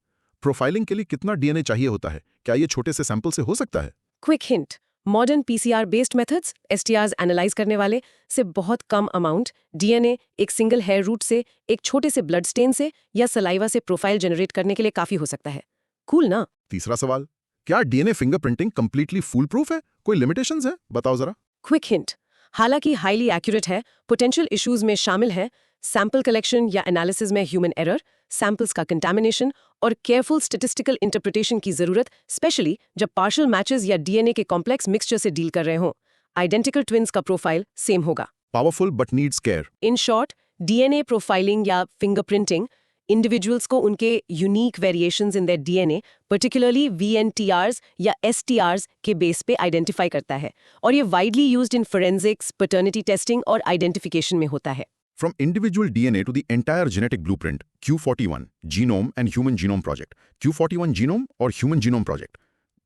प्रोफाइलिंग के लिए कितना DNA चाहिए होता है? क्या ये छोटे से सैंपल से हो सकता है? Quick hint, modern PCR based methods STRs analyze करने वाले से बहुत कम अमाउंट डीएनए एक सिंगल हेयर रूट से, एक छोटे से ब्लड स्टेन से या सलाइवा से प्रोफाइल जनरेट करने के लिए काफी हो सकता है। कूल ना? तीसरा सवाल, क्या डीएनए फिंगरप्रिंटिंग कंप्लीटली फूल प्रूफ है? कोई लिमिटेशंस है? बताओ जरा। क्विक हिंट, हालांकि हाईली एक्यूरेट है, पोटेंशियल इश्यूज में शामिल है सैंपल कलेक्शन या एनालिसिस में ह्यूमन एरर, सैंपल्स का कंटामिनेशन और केयरफुल स्टैटिस्टिकल इंटरप्रिटेशन की जरूरत, स्पेशली जब पार्शियल मैचेस या डीएनए के कॉम्प्लेक्स मिक्सचर से डील कर रहे हों। आइडेंटिकल ट्विन्स का प्रोफाइल सेम होगा। Powerful but needs care. In short, DNA profiling या फिंगरप्रिंटिंग इंडिविजुअल्स को उनके unique variations in their DNA, particularly VNTRs या एसटीआरस के बेस पे आइडेंटिफाई करता है, और ये widely used in forensics, paternity testing और आइडेंटिफिकेशन में होता है। From individual DNA to the entire genetic blueprint, Q41, Genome and Human Genome Project. Q41 Genome और Human Genome Project.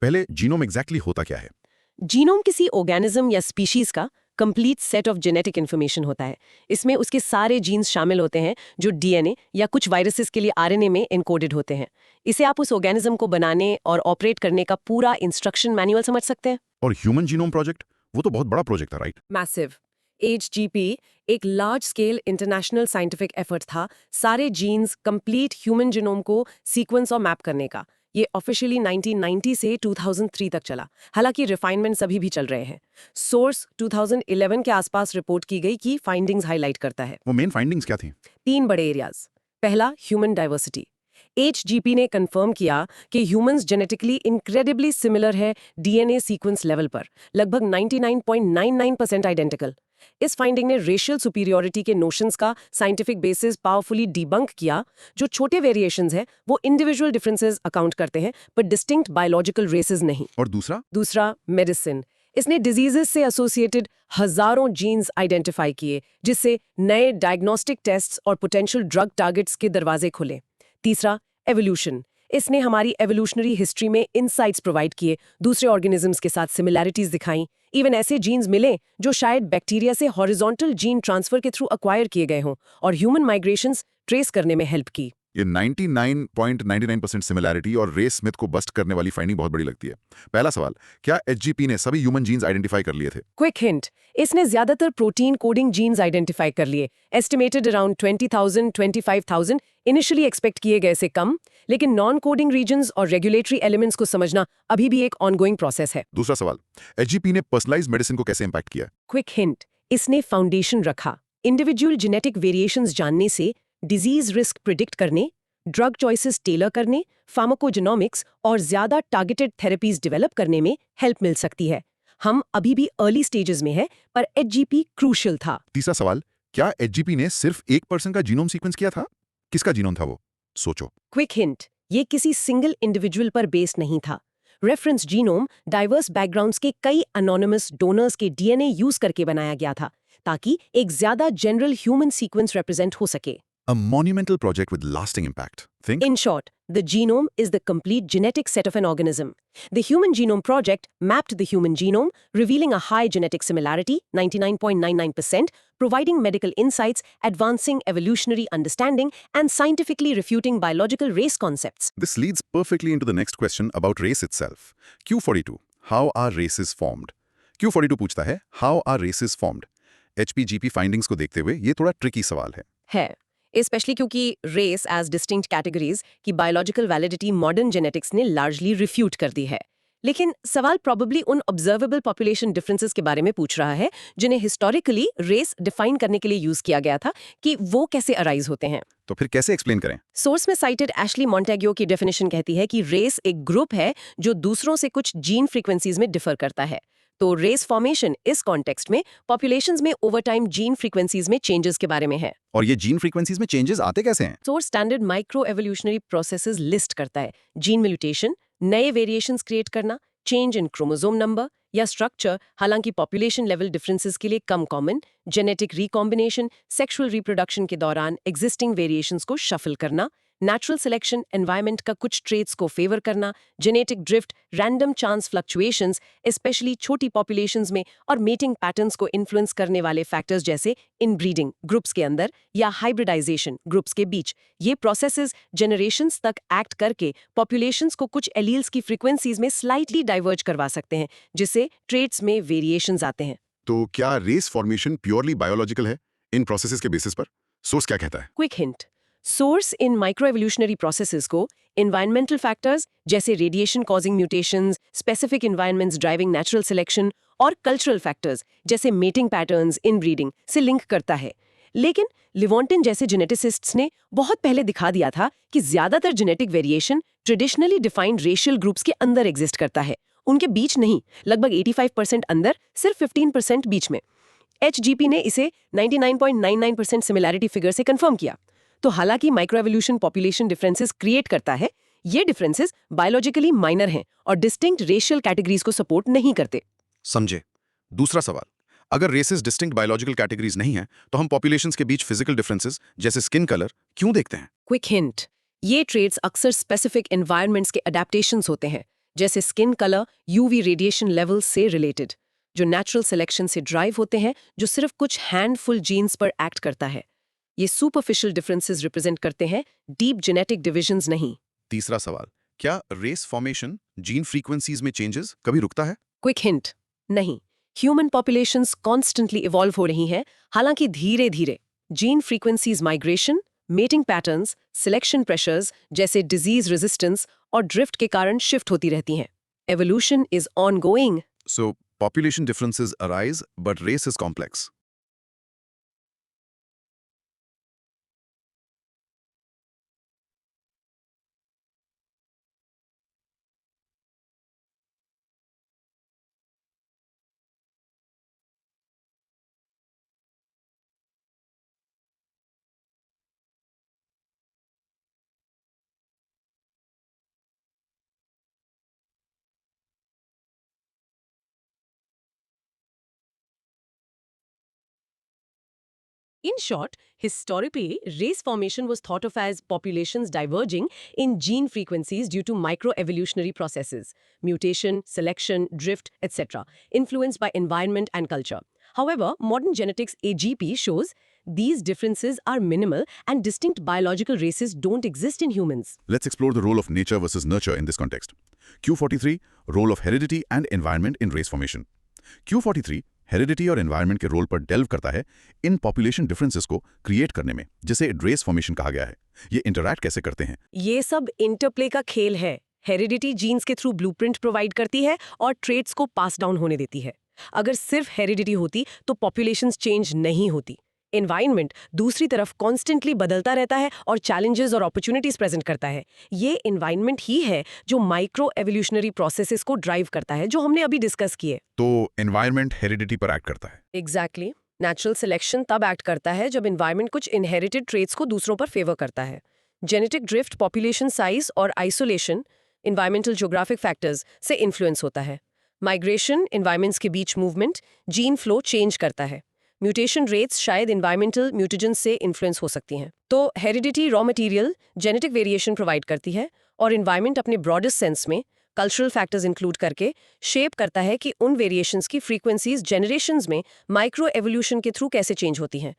पहले जीनोम एग्जैक्टली होता क्या है? जीनोम किसी ऑर्गेनिज्म या स्पीशीज का complete set of genetic information होता है। इसमें उसके सारे जीन्स शामिल होते हैं जो डीएनए या कुछ वायरसेस के लिए आरएनए में एनकोडेड होते हैं। इसे आप उस ऑर्गेनिज्म को बनाने और ऑपरेट करने का पूरा इंस्ट्रक्शन मैनुअल समझ सकते हैं। और ह्यूमन जीनोम प्रोजेक्ट, वो तो बहुत बड़ा प्रोजेक्ट था, राइट? मैसिव HGP एक large scale international scientific effort था सारे जीन्स कंप्लीट ह्यूमन जीनोम को सीक्वेंस और मैप करने का। ये ऑफिशियली 1990 से 2003 तक चला, हालांकि रिफाइनमेंट्स अभी भी चल रहे हैं। सोर्स 2011 के आसपास रिपोर्ट की गई कि फाइंडिंग्स हाईलाइट करता है। वो मेन फाइंडिंग्स क्या थी? 3 बड़े एरियाज। पहला, ह्यूमन डाइवर्सिटी। HGP ने कंफर्म किया कि ह्यूमंस जेनेटिकली इनक्रेडिबली सिमिलर है डीएनए सीक्वेंस लेवल पर, लगभग 99.99% आइडेंटिकल। इस फाइंडिंग ने रेशियल सुपीरियरिटी के नोशंस का साइंटिफिक बेसिस पावरफुली डिबंक किया। जो छोटे वेरिएशंस हैं वो इंडिविजुअल डिफरेंसेस अकाउंट करते हैं, पर डिस्टिंक्ट बायोलॉजिकल रेसेस नहीं। और दूसरा? मेडिसिन। इसने डिजीजेस से एसोसिएटेड हजारों जीन्स आइडेंटिफाई किए, जिससे नए डायग्नोस्टिक टेस्ट्स और पोटेंशियल ड्रग टारगेट्स के दरवाजे खुले। तीसरा, एवोल्यूशन। इसने हमारी एवोल्यूशनरी हिस्ट्री में इनसाइट्स प्रोवाइड किए, दूसरे ऑर्गेनिजम्स के साथ सिमिलैरिटीज दिखाई, इवन ऐसे जीन्स मिले जो शायद बैक्टीरिया से हॉरिजॉन्टल जीन ट्रांसफर के थ्रू अक्वायर किए गए हों, और ह्यूमन माइग्रेशंस ट्रेस करने में हेल्प की। ये 99.99% सिमिलैरिटी और रेस स्मिथ को बस्ट करने वाली फाइंडिंग बहुत बड़ी लगती है। पहला सवाल, क्या HGP ने सभी ह्यूमन जीन्स आइडेंटिफाई कर लिए थे? क्विक हिंट, इसने ज्यादातर प्रोटीन कोडिंग जीन्स आइडेंटिफाई कर लिए। एस्टिमेटेड अराउंड 20,000 25,000, इनिशियली एक्सपेक्ट किए गए से कम, लेकिन नॉन कोडिंग रीजन्स और रेगुलेटरी एलिमेंट्स को समझना अभी भी एक ऑनगोइंग प्रोसेस है। दूसरा सवाल, HGP ने पर्सनलाइज्ड मेडिसिन को कैसे इंपैक्ट किया? क्विक हिंट, इसने फाउंडेशन रखा। इंडिविजुअल जेनेटिक वेरिएशंस जानने से डिजीज रिस्क प्रिडिक्ट करने, ड्रग चॉइसेस टेलर करने, फार्माकोजेनोमिक्स और ज्यादा टारगेटेड थेरेपीज डेवलप करने में हेल्प मिल सकती है। हम अभी भी अर्ली स्टेजेस में है, पर HGP क्रूशियल था। तीसरा सवाल, क्या HGP ने सिर्फ एक पर्सन का जीनोम सीक्वेंस किया था? किसका जीनोम था वो? सोचो। क्विक हिंट, ये किसी सिंगल इंडिविजुअल पर बेस्ड नहीं था। रेफरेंस जीनोम डाइवर्स बैकग्राउंड्स के कई अनोनिमस डोनर्स के डीएनए यूज करके बनाया गया था, ताकि एक ज्यादा जनरल ह्यूमन सीक्वेंस रिप्रेजेंट हो सके। A monumental project with lasting impact. Think? In short, the genome is the complete genetic set of an organism. The Human Genome Project mapped the human genome, revealing a high genetic similarity, 99.99%, providing medical insights, advancing evolutionary understanding, and scientifically refuting biological race concepts. This leads perfectly into the next question about race itself. Q42. How are races formed? Q42 पूछता है, How are races formed? HPGP findings को देखते हुए ये थोड़ा tricky सवाल है। Specially क्योंकि रेस एज डिस्टिंक्ट कैटेगरीज की बायोलॉजिकल वैलिडिटी मॉडर्न जेनेटिक्स ने लार्जली रिफ्यूट कर दी है। लेकिन सवाल प्रॉबेबली उन ऑब्जर्वेबल पॉपुलेशन डिफरेंसेस के बारे में पूछ रहा है जिन्हें हिस्टोरिकली रेस डिफाइन करने के लिए यूज किया गया था, कि वो कैसे अराइज होते हैं। तो फिर कैसे एक्सप्लेन करें? सोर्स में साइटेड एशली मॉन्टेग्यो की डेफिनेशन कहती है कि रेस एक ग्रुप है जो दूसरों से कुछ जीन फ्रीक्वेंसीज में डिफर करता है। तो रेस फॉर्मेशन इस कॉन्टेक्स्ट में पॉपुलेशंस में ओवर टाइम जीन फ्रीक्वेंसीज में चेंजेस के बारे में है। और ये जीन फ्रीक्वेंसीज में चेंजेस आते कैसे हैं? Source standard micro evolutionary processes list करता है। जीन म्यूटेशन, नए वेरिएशंस क्रिएट करना, चेंज इन क्रोमोसोम नंबर या स्ट्रक्चर, हालांकि पॉपुलेशन लेवल डिफरेंसेस के लिए कम common, genetic recombination, sexual reproduction के दौरान एग्जिस्टिंग वेरिएशंस को शफल करना, नेचुरल सिलेक्शन, एनवायरनमेंट का कुछ ट्रेट्स को फेवर करना, genetic drift, random chance fluctuations, especially छोटी पॉपुलेशंस में, और मेटिंग पैटर्न्स को इन्फ्लुएंस करने वाले फैक्टर्स जैसे इनब्रीडिंग ग्रुप्स के अंदर या हाइब्रिडाइजेशन ग्रुप्स के बीच। ये प्रोसेसेस जनरेशंस तक एक्ट करके पॉपुलेशंस को कुछ एलील्स की फ्रीक्वेंसीज में स्लाइटली डाइवर्ज करवा सकते हैं, जिससे ट्रेट्स में वेरिएशंस आते हैं। तो क्या रेस फॉर्मेशन प्योरली बायोलॉजिकल है इन प्रोसेसेस के बेसिस पर? सोर्स क्या कहता है? क्विक हिंट, सोर्स इन माइक्रोएवोल्यूशनरी प्रोसेसेस को एनवायरमेंटल फैक्टर्स जैसे radiation causing mutations, specific environments driving natural selection और कल्चरल फैक्टर्स जैसे मेटिंग पैटर्न्स, इनब्रीडिंग से लिंक करता है। लेकिन लिवोंटिन जैसे जेनेटिसिस्ट्स ने बहुत पहले दिखा दिया था कि ज्यादातर genetic variation traditionally defined racial groups के अंदर एग्जिस्ट करता है, उनके बीच नहीं। लगभग 85% अंदर, सिर्फ 15% बीच में। HGP ने इसे 99.99% सिमिलैरिटी फिगर से कंफर्म किया। तो हालांकि माइक्रोएवोल्यूशन पॉपुलेशन डिफरेंसेस क्रिएट करता है, ये डिफरेंसेस बायोलॉजिकली माइनर हैं और डिस्टिंक्ट रेशियल कैटेगरीज को सपोर्ट नहीं करते। समझे। दूसरा सवाल, अगर रेसेस डिस्टिंक्ट बायोलॉजिकल कैटेगरीज नहीं हैं, तो हम पॉपुलेशंस के बीच फिजिकल डिफरेंसेस जैसे स्किन कलर क्यों देखते हैं? क्विक हिंट, ये ट्रेट्स अक्सर स्पेसिफिक एनवायरनमेंट्स के अडेप्टेशंस होते हैं, जैसे skin colour UV radiation level से रिलेटेड, जो नेचुरल सिलेक्शन से ड्राइव होते हैं, जो सिर्फ कुछ हैंडफुल जीन्स पर एक्ट करता है। ये सुपरफिशियल डिफरेंसेस रिप्रेजेंट करते हैं, डीप जेनेटिक डिविजन्स नहीं। तीसरा सवाल, क्या रेस फॉर्मेशन जीन फ्रीक्वेंसीज में चेंजेस कभी रुकता है? क्विक हिंट, नहीं। ह्यूमन पॉपुलेशंस कॉन्स्टेंटली इवॉल्व हो रही हैं, हालांकि धीरे धीरे। Gene frequencies migration, mating patterns, selection pressures जैसे डिजीज रेजिस्टेंस और ड्रिफ्ट के कारण शिफ्ट होती रहती हैं। Evolution is ongoing. So, population differences arise, but race is complex. In short, historically, race formation was thought of as populations diverging in gene frequencies due to microevolutionary processes, mutation, selection, drift, etc., influenced by environment and culture. However, modern genetics AGP shows these differences are minimal and distinct biological races don't exist in humans. Let's explore the role of nature versus nurture in this context. Q43, role of heredity and environment in race formation. Q43 heredity और environment के role पर delve करता है in population differences को create करने में, जिसे race formation कहा गया है। ये इंटरैक्ट कैसे करते हैं? ये सब इंटरप्ले का खेल है। हेरिडिटी जीन्स के थ्रू ब्लूप्रिंट प्रोवाइड करती है और ट्रेट्स को पास डाउन होने देती है। अगर सिर्फ हेरिडिटी होती तो पॉपुलेशंस चेंज नहीं होती। एनवायरनमेंट दूसरी तरफ कॉन्स्टेंटली बदलता रहता है और चैलेंजेस और अपॉर्चुनिटीज प्रेजेंट करता है। ये एनवायरनमेंट ही है जो माइक्रो एवोल्यूशनरी प्रोसेसेस को ड्राइव करता है, जो हमने अभी डिस्कस किए। तो एनवायरनमेंट हेरिडिटी पर एक्ट करता है। एग्जैक्टली। नेचुरल सिलेक्शन तब एक्ट करता है जब एनवायरनमेंट कुछ इनहेरिटेड ट्रेट्स को दूसरों पर फेवर करता है। जेनेटिक ड्रिफ्ट पॉपुलेशन साइज और आइसोलेशन एनवायरमेंटल ज्योग्राफिक फैक्टर्स से इन्फ्लुएंस होता है। माइग्रेशन एनवायरमेंट्स के बीच मूवमेंट, जीन फ्लो चेंज करता है। म्यूटेशन रेट्स शायद एनवायरमेंटल म्यूटेजेंस से इन्फ्लुएंस हो सकती हैं। तो heredity raw material genetic variation provide करती है और एनवायरनमेंट अपने ब्रॉडेस्ट सेंस में कल्चरल फैक्टर्स इंक्लूड करके शेप करता है कि उन वेरिएशंस की फ्रीक्वेंसीज जनरेशंस में माइक्रो एवोल्यूशन के थ्रू कैसे चेंज होती हैं।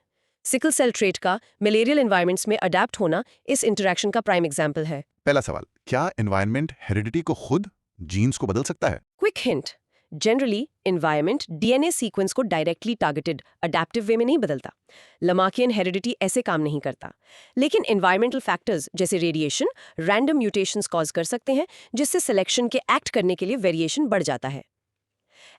सिकल सेल ट्रेट का मलेरियल एनवायरनमेंट्स में अडेप्ट होना इस इंटरैक्शन का प्राइम एग्जाम्पल है। पहला सवाल, क्या एनवायरनमेंट हेरिडिटी को खुद जीन्स को बदल सकता है? Quick hint, generally environment DNA sequence को डायरेक्टली टारगेटेड अडैप्टिव वे में नहीं बदलता। लमाकियन हेरिडिटी ऐसे काम नहीं करता, लेकिन एनवायरमेंटल फैक्टर्स जैसे रेडिएशन रैंडम म्यूटेशंस कॉज कर सकते हैं, जिससे सिलेक्शन के एक्ट करने के लिए वेरिएशन बढ़ जाता है।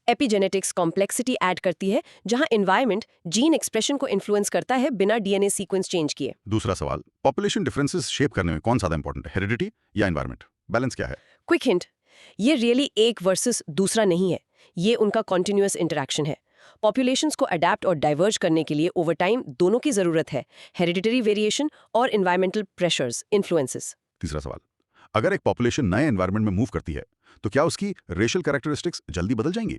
एपिजेनेटिक्स कॉम्प्लेक्सिटी ऐड करती है, जहां एनवायरनमेंट जीन एक्सप्रेशन को इन्फ्लुएंस करता है बिना डीएनए सीक्वेंस चेंज किए। दूसरा सवाल, पॉपुलेशन डिफरेंसेस शेप करने में कौन ज्यादा इंपॉर्टेंट है, हेरिडिटी या एनवायरनमेंट? बैलेंस क्या है? क्विक हिंट, ये रियली एक वर्सेस दूसरा नहीं है, ये उनका कॉन्टिन्यूअस इंटरैक्शन है। पॉपुलेशंस को अडेप्ट और डाइवर्ज करने के लिए ओवर टाइम दोनों की जरूरत है, हेरिडिटरी वेरिएशन और एनवायरमेंटल प्रेशर्स इन्फ्लुएंसेस। तीसरा सवाल, अगर एक पॉपुलेशन नए एनवायरनमेंट में मूव करती है तो क्या उसकी रेशियल कैरेक्टरिस्टिक्स जल्दी बदल जाएंगी?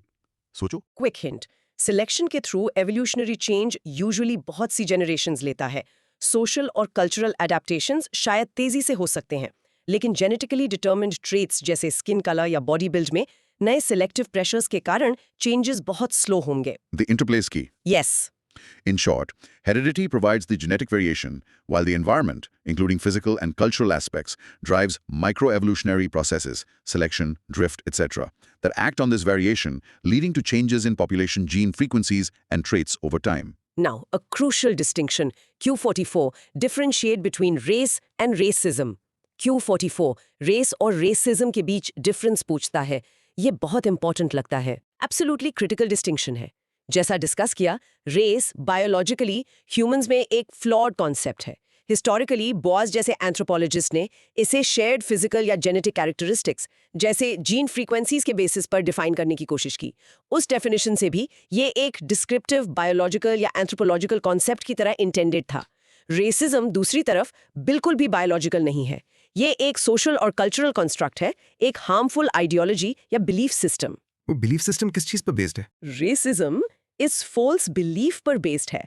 सोचो। क्विक हिंट, सिलेक्शन के थ्रू एवोल्यूशनरी चेंज यूजुअली बहुत सी जनरेशंस लेता है। सोशल और कल्चरल एडेप्टेशंस शायद तेजी से हो सकते हैं, लेकिन जेनेटिकली डिटर्मिन्ड ट्रेट्स जैसे स्किन कलर या बॉडी बिल्ड में नए सिलेक्टिव प्रेशर्स के कारण चेंजेस बहुत स्लो होंगे। The interplay is key. Yes In short, heredity provides the genetic variation, while the environment, including physical and cultural aspects, drives microevolutionary processes, selection, drift, etc., that act on this variation, leading to changes in population gene frequencies and traits over time. Now, a crucial distinction, Q44, differentiate between race and racism. Q44, race और racism के बीच difference पूछता है। ये बहुत important लगता है। Absolutely critical distinction है। जैसा डिस्कस किया, रेस बायोलॉजिकली ह्यूमंस में एक फ्लॉड कॉन्सेप्ट है। हिस्टोरिकली बॉयज जैसे एंथ्रोपोलॉजिस्ट ने इसे शेयर्ड फिजिकल या जेनेटिक कैरेक्टरिस्टिक्स जैसे जीन फ्रीक्वेंसीज के बेसिस पर डिफाइन करने की कोशिश की। उस डेफिनेशन से भी ये एक डिस्क्रिप्टिव बायोलॉजिकल या एंथ्रोपोलॉजिकल कॉन्सेप्ट की तरह इंटेंडेड था। रेसिज्म दूसरी तरफ बिल्कुल भी बायोलॉजिकल नहीं है। ये एक सोशल और कल्चरल कंस्ट्रक्ट है, एक हार्मफुल आइडियोलॉजी या बिलीफ सिस्टम। वो बिलीफ सिस्टम किस चीज पर बेस्ड है? रेसिज्म इस फॉल्स बिलीफ पर बेस्ड है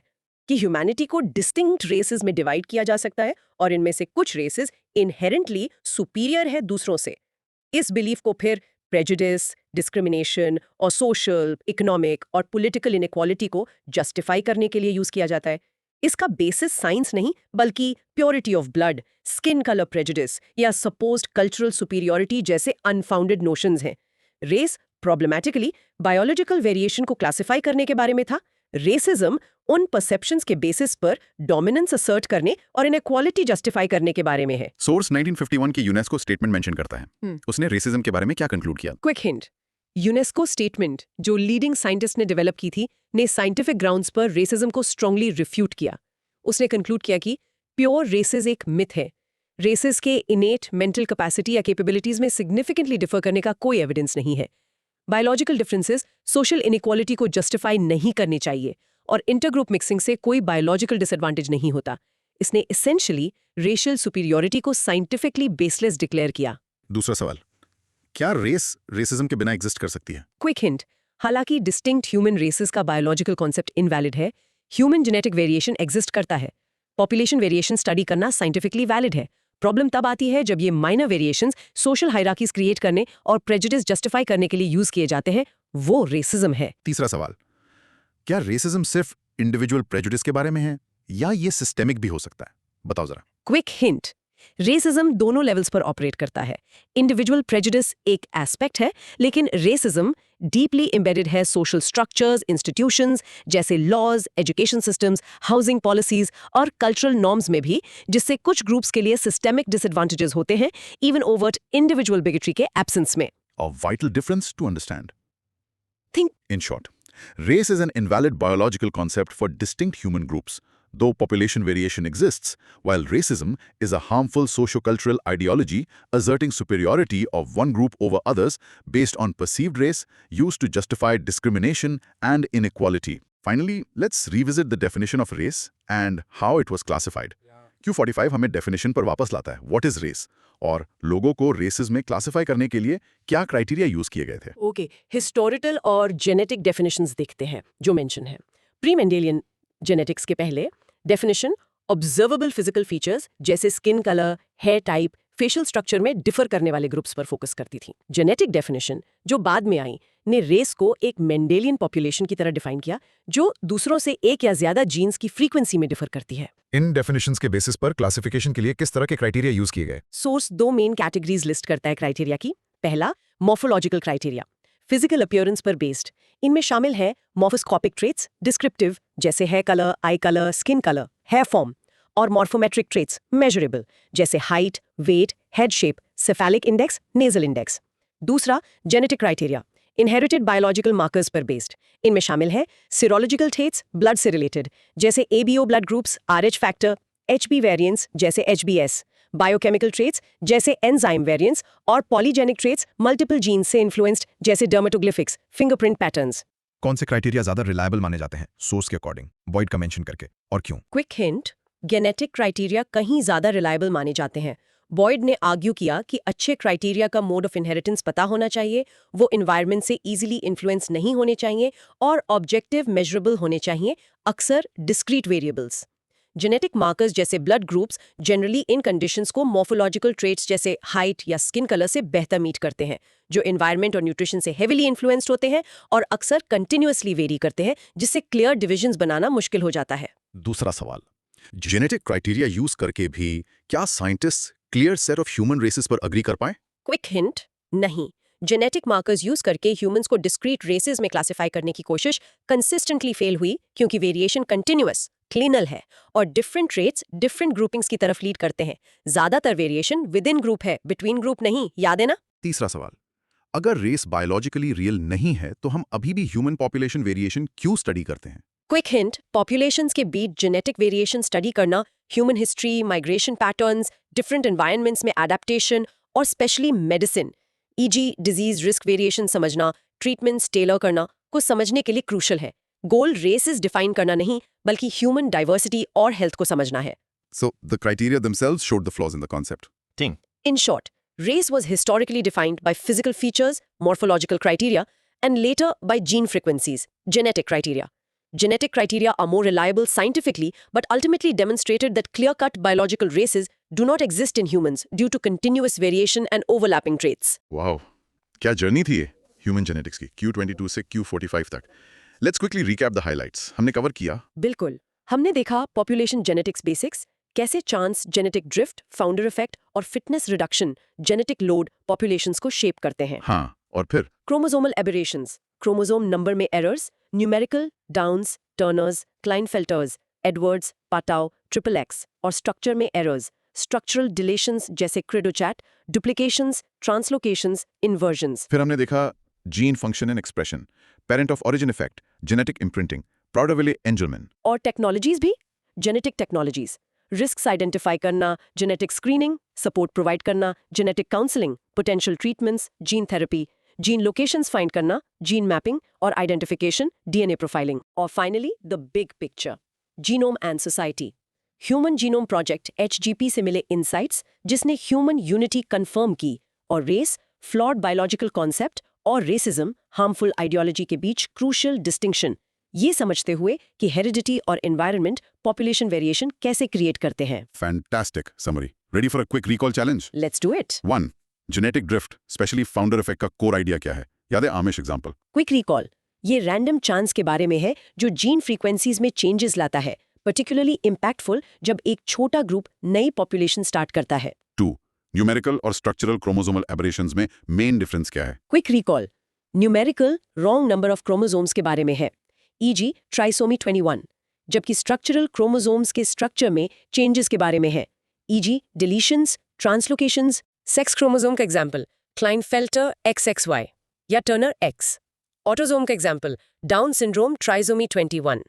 कि ह्यूमैनिटी को डिस्टिंक्ट रेसेस में डिवाइड किया जा सकता है और इनमें से कुछ रेसेस इनहेरेंटली सुपीरियर है दूसरों से। इस बिलीफ को फिर प्रेजुडिस, डिस्क्रिमिनेशन और सोशल, इकोनॉमिक और पॉलिटिकल इनइक्वालिटी को जस्टिफाई करने के लिए यूज किया जाता है। इसका बेसिस साइंस नहीं बल्कि purity of blood, skin colour prejudice या सपोज्ड कल्चरल सुपीरियरिटी जैसे अनफाउंडेड नोशंस हैं। रेस प्रॉब्लमैटिकली बायोलॉजिकल वेरिएशन को क्लासिफाई करने के बारे में था। रेसिज्म उन परसेप्शंस के बेसिस पर डोमिनेंस असर्ट करने और इनइक्वालिटी जस्टिफाई करने के बारे में है। सोर्स 1951 की यूनेस्को स्टेटमेंट मेंशन करता है। उसने रेसिज्म के बारे में क्या कंक्लूड किया? क्विक हिंट, यूनेस्को स्टेटमेंट जो लीडिंग साइंटिस्ट ने डेवलप की थी ने साइंटिफिक ग्राउंड्स पर रेसिज्म को स्ट्रांगली रिफ्यूट किया। उसने कंक्लूड किया कि प्योर रेसेस एक मिथ है। रेसेस के इनेट मेंटल कैपेसिटी या कैपेबिलिटीज में सिग्निफिकेंटली डिफर करने का कोई एविडेंस नहीं है। बायोलॉजिकल डिफरेंसेस सोशल इनइक्वालिटी को जस्टिफाई नहीं करने चाहिए और इंटरग्रुप मिक्सिंग से कोई बायोलॉजिकल डिसएडवांटेज नहीं होता। इसने एसेंशियली रेशियल सुपीरियरिटी को साइंटिफिकली बेसलेस डिक्लेयर किया। दूसरा सवाल, क्या रेस रेसिज्म के बिना एग्जिस्ट कर सकती है? क्विक हिंट, हालांकि डिस्टिंक्ट ह्यूमन रेसेस का बायोलॉजिकल कॉन्सेप्ट इनवैलिड है, ह्यूमन जेनेटिक वेरिएशन एग्जिस्ट करता है। पॉपुलेशन वेरिएशन स्टडी करना साइंटिफिकली वैलिड है। प्रॉब्लम तब आती है जब ये minor variations social hierarchies create करने और प्रेजुडिस जस्टिफाई करने के लिए यूज किए जाते हैं। वो रेसिज्म है। तीसरा सवाल, क्या रेसिज्म सिर्फ इंडिविजुअल प्रेजुडिस के बारे में है या ये सिस्टेमिक भी हो सकता है? बताओ जरा। क्विक हिंट, रेसिज्म दोनों लेवल्स पर ऑपरेट करता है। इंडिविजुअल प्रेजुडिस एक एस्पेक्ट है, लेकिन रेसिज्म डीपली एम्बेडेड है सोशल स्ट्रक्चर्स, इंस्टीट्यूशंस जैसे laws, education systems, housing policies और कल्चरल नॉर्म्स में भी, जिससे कुछ ग्रुप्स के लिए सिस्टेमिक डिसएडवांटेजेस होते हैं, इवन ओवर्ट इंडिविजुअल बिगेट्री के एब्सेंस में। A vital difference to understand. Think. In short, race is an invalid biological concept for distinct human groups, though population variation exists, while racism is a harmful socio-cultural ideology asserting superiority of one group over others based on perceived race, used to justify discrimination and inequality. Finally, let's revisit the definition of race and how it was classified. Q45 हमें definition पर वापस लाता है। What is race? और लोगों को races में classify करने के लिए क्या क्राइटेरिया यूज किए गए थे? ओके, हिस्टोरिकल और जेनेटिक डेफिनेशंस देखते हैं जो मेंशन है। प्री मेंडेलियन जेनेटिक्स के पहले डेफिनेशन ऑब्जर्वेबल फिजिकल फीचर्स जैसे skin colour, hair type, facial structure में डिफर करने वाले ग्रुप्स पर फोकस करती थी। जेनेटिक डेफिनेशन जो बाद में आई ने रेस को एक मेंडेलियन पॉपुलेशन की तरह डिफाइन किया जो दूसरों से एक या ज्यादा जीन्स की फ्रीक्वेंसी में डिफर करती है। इन डेफिनेशंस के बेसिस पर क्लासिफिकेशन के लिए किस तरह के क्राइटेरिया यूज किए गए? सोर्स दो मेन कैटेगरीज लिस्ट करता है क्राइटेरिया की। पहला, मॉर्फोलॉजिकल क्राइटेरिया, फिजिकल अपीयरेंस पर बेस्ड। इनमें शामिल है मॉर्फोस्कोपिक ट्रेट्स, डिस्क्रिप्टिव जैसे hair colour, eye colour, skin colour, hair form, और मॉर्फोमेट्रिक ट्रेट्स, मेजरेबल जैसे height, weight, head shape, cephalic index, nasal index. दूसरा, genetic criteria, inherited biological markers पर based. इनमें शामिल है सीरोलॉजिकल ट्रेट्स, ब्लड से related जैसे ABO blood groups, Rh factor, Hb variants जैसे एचबीएस, बायोकेमिकल ट्रेट्स जैसे एंजाइम वेरिएंट्स और पॉलीजेनिक ट्रेट्स मल्टीपल जीन्स से इन्फ्लुएंस्ड जैसे डर्मेटोग्लिफिक्स, फिंगरप्रिंट पैटर्न्स। कौन से क्राइटेरिया ज्यादा रिलायबल माने जाते हैं सोर्स के अकॉर्डिंग, बॉयड का मेंशन करके, और क्यों? क्विक हिंट, जेनेटिक क्राइटेरिया कहीं ज्यादा रिलायबल माने जाते हैं। बॉयड ने आर्ग्यू किया कि अच्छे क्राइटेरिया का मोड ऑफ इनहेरिटेंस पता होना चाहिए, वो एनवायरनमेंट से इजीली इन्फ्लुएंस नहीं होने चाहिए और ऑब्जेक्टिव मेजरेबल होने चाहिए, अक्सर डिस्क्रीट वेरिएबल्स। जेनेटिक मार्कर्स जैसे blood groups generally in conditions को मॉर्फोलॉजिकल ट्रेट्स जैसे हाइट या स्किन कलर से बेहतर मीट करते हैं, जो एनवायरनमेंट और न्यूट्रिशन से हेविली इन्फ्लुएंस्ड होते हैं और अक्सर कंटिन्यूअसली वेरी करते हैं, जिससे क्लियर डिविजन्स बनाना मुश्किल हो जाता है। दूसरा सवाल, जेनेटिक क्राइटेरिया यूज करके भी क्या scientist clear set of human races पर अग्री कर पाए? क्विक हिंट, नहीं। जेनेटिक मार्कर्स यूज करके ह्यूमंस को डिस्क्रीट रेसेस में क्लासिफाई करने की कोशिश कंसिस्टेंटली फेल हुई, क्योंकि वेरिएशन कंटिन्यूअस, क्लिनल है और डिफरेंट ट्रेट्स डिफरेंट ग्रुपिंग्स की तरफ लीड करते हैं। ज्यादातर वेरिएशन विद इन ग्रुप है, बिटवीन ग्रुप नहीं, याद है ना? तीसरा सवाल, अगर रेस बायोलॉजिकली रियल नहीं है तो हम अभी भी ह्यूमन पॉपुलेशन वेरिएशन क्यों स्टडी करते हैं? क्विक हिंट, पॉपुलेशंस के बीच जेनेटिक वेरिएशन स्टडी करना human history, migration patterns, different environments में एडेप्टेशन और especially medicine e g. Disease risk variation समझना, ट्रीटमेंट्स टेलर करना को समझने के लिए क्रूशल है। गोल रेसेस डिफाइन करना नहीं, बल्कि ह्यूमन डाइवर्सिटी और हेल्थ को समझना है। So the criteria themselves showed the flaws in the concept. In short, race was historically defined by physical features, morphological criteria, and later by gene frequencies, genetic criteria. Genetic criteria are more reliable scientifically, but ultimately demonstrated that clear-cut biological races do not exist in humans due to continuous variation and overlapping traits. Wow, क्या journey थी ये human genetics की Q22 से Q45 तक। Let's quickly recap the highlights. हमने cover किया बिल्कुल, हमने देखा पॉपुलेशन जेनेटिक्स बेसिक्स, कैसे chance, genetic drift, founder effect और fitness reduction genetic load populations को शेप करते हैं। हाँ, और फिर क्रोमोसोमल एबरेशंस, क्रोमोसोम नंबर में errors, numerical, Down's, Turner's, Klinefelter's, Edwards, Patau, triple X और स्ट्रक्चर में एरर्स, स्ट्रक्चरल डिलेशंस जैसे क्रिडोचैट, डुप्लीकेशंस, ट्रांसलोकेशंस, इन्वर्जन्स। फिर हमने देखा gene function and expression, parent of origin effect, genetic imprinting, प्राउडरविले Angelman. और technologies भी, genetic technologies, risks identify करना, genetic screening, support provide करना, genetic counselling, potential treatments, gene therapy, gene locations find करना, gene mapping और identification, DNA profiling. और finally the big picture, genome and society, human genome project HGP से मिले insights, जिसने human unity confirm की और race, flawed biological concept और racism, harmful ideology के बीच क्रूशियल डिस्टिंक्शन, ये समझते हुए कि हेरिडिटी और एनवायरनमेंट पॉपुलेशन वेरिएशन कैसे क्रिएट करते हैं। Fantastic summary. Ready for a quick recall challenge? Let's do it. 1. Genetic drift, specially founder effect का कोर आइडिया क्या है? याद है आमिश एग्जांपल? क्विक रिकॉल, ये रैंडम चांस के बारे में है जो जीन फ्रीक्वेंसीज में चेंजेस लाता है, पर्टिकुलरली इम्पैक्टफुल जब एक छोटा ग्रुप नई पॉपुलेशन स्टार्ट करता है। 2. न्यूमेरिकल और स्ट्रक्चरल क्रोमोसोमल एबरेशंस में मेन डिफरेंस क्या है? Quick recall, numerical wrong number of chromosomes के बारे में है, ई.जी. ट्राइसोमी 21, जबकि स्ट्रक्चरल क्रोमोसोम्स के स्ट्रक्चर में चेंजेस के बारे में है, ई.जी. डिलीशंस, ट्रांसलोकेशंस। सेक्स क्रोमोसोम का एग्जांपल क्लाइनफेल्टर XXY या टर्नर X। ऑटोसोम का example down syndrome trisomy 21।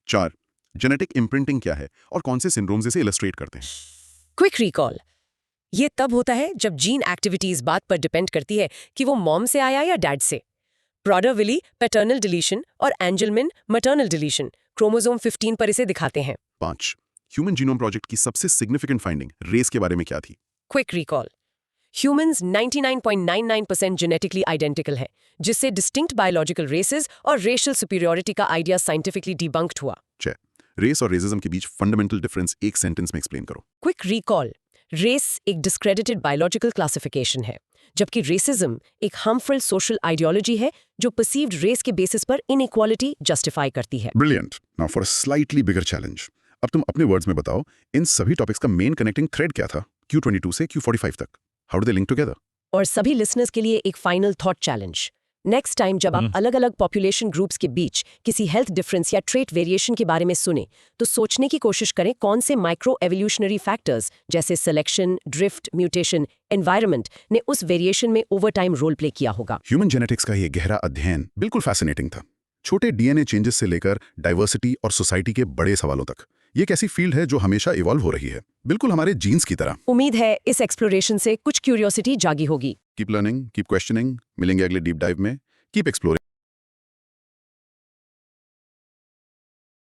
4. Genetic imprinting क्या है और कौन से सिंड्रोम्स इसे इलस्ट्रेट करते हैं? क्विक रिकॉल, ये तब होता है जब जीन एक्टिविटी इस बात पर डिपेंड करती है कि वो मॉम से आया या डैड से। प्राउडर-विले पैटर्नल डिलीशन और एंजलमैन मैटरनल डिलीशन क्रोमोसोम 15 पर इसे दिखाते हैं। 5. ह्यूमन जीनोम प्रोजेक्ट की सबसे सिग्निफिकेंट फाइंडिंग रेस के बारे में क्या थी? Quick recall, humans 99.99% genetically identical है, जिससे डिस्टिंक्ट बायोलॉजिकल रेसेस और रेशियल सुपीरियरिटी का आइडिया साइंटिफिकली डिबंक्ड हुआ। रेस और रेसिज्म के बीच फंडामेंटल डिफरेंस एक सेंटेंस में एक्सप्लेन करो। क्विक रिकॉल, रेस एक डिस्क्रेडिटेड बायोलॉजिकल क्लासिफिकेशन है, जबकि रेसिज्म एक हार्मफुल सोशल आइडियोलॉजी है जो परसीव्ड रेस के बेसिस पर इनइक्वालिटी जस्टिफाई करती है। Brilliant. Now for a slightly bigger challenge. अब तुम अपने वर्ड्स में बताओ, इन सभी टॉपिक्स का मेन कनेक्टिंग थ्रेड क्या था Q22 से Q45 तक? How do they link together? और सभी लिसनर्स के लिए एक final thought challenge. Next time जब आप अलग अलग पॉपुलेशन ग्रुप्स के बीच किसी हेल्थ डिफरेंस या ट्रेट वेरिएशन के बारे में सुने, तो सोचने की कोशिश करें कौन से माइक्रो एवोल्यूशनरी फैक्टर्स जैसे सिलेक्शन, ड्रिफ्ट, म्यूटेशन, एनवायरनमेंट ने उस वेरिएशन में ओवर टाइम रोल प्ले किया होगा। ह्यूमन जेनेटिक्स का ये गहरा अध्ययन बिल्कुल फैसिनेटिंग था। छोटे डीएनए चेंजेस से लेकर डाइवर्सिटी और सोसाइटी के बड़े सवालों तक। ये एक ऐसी फील्ड है जो हमेशा इवॉल्व हो रही है, बिल्कुल हमारे जीन्स की तरह। उम्मीद है इस एक्सप्लोरेशन से कुछ क्यूरियोसिटी जागी होगी। Keep learning, keep questioning. मिलेंगे अगले डीप डाइव में। Keep exploring.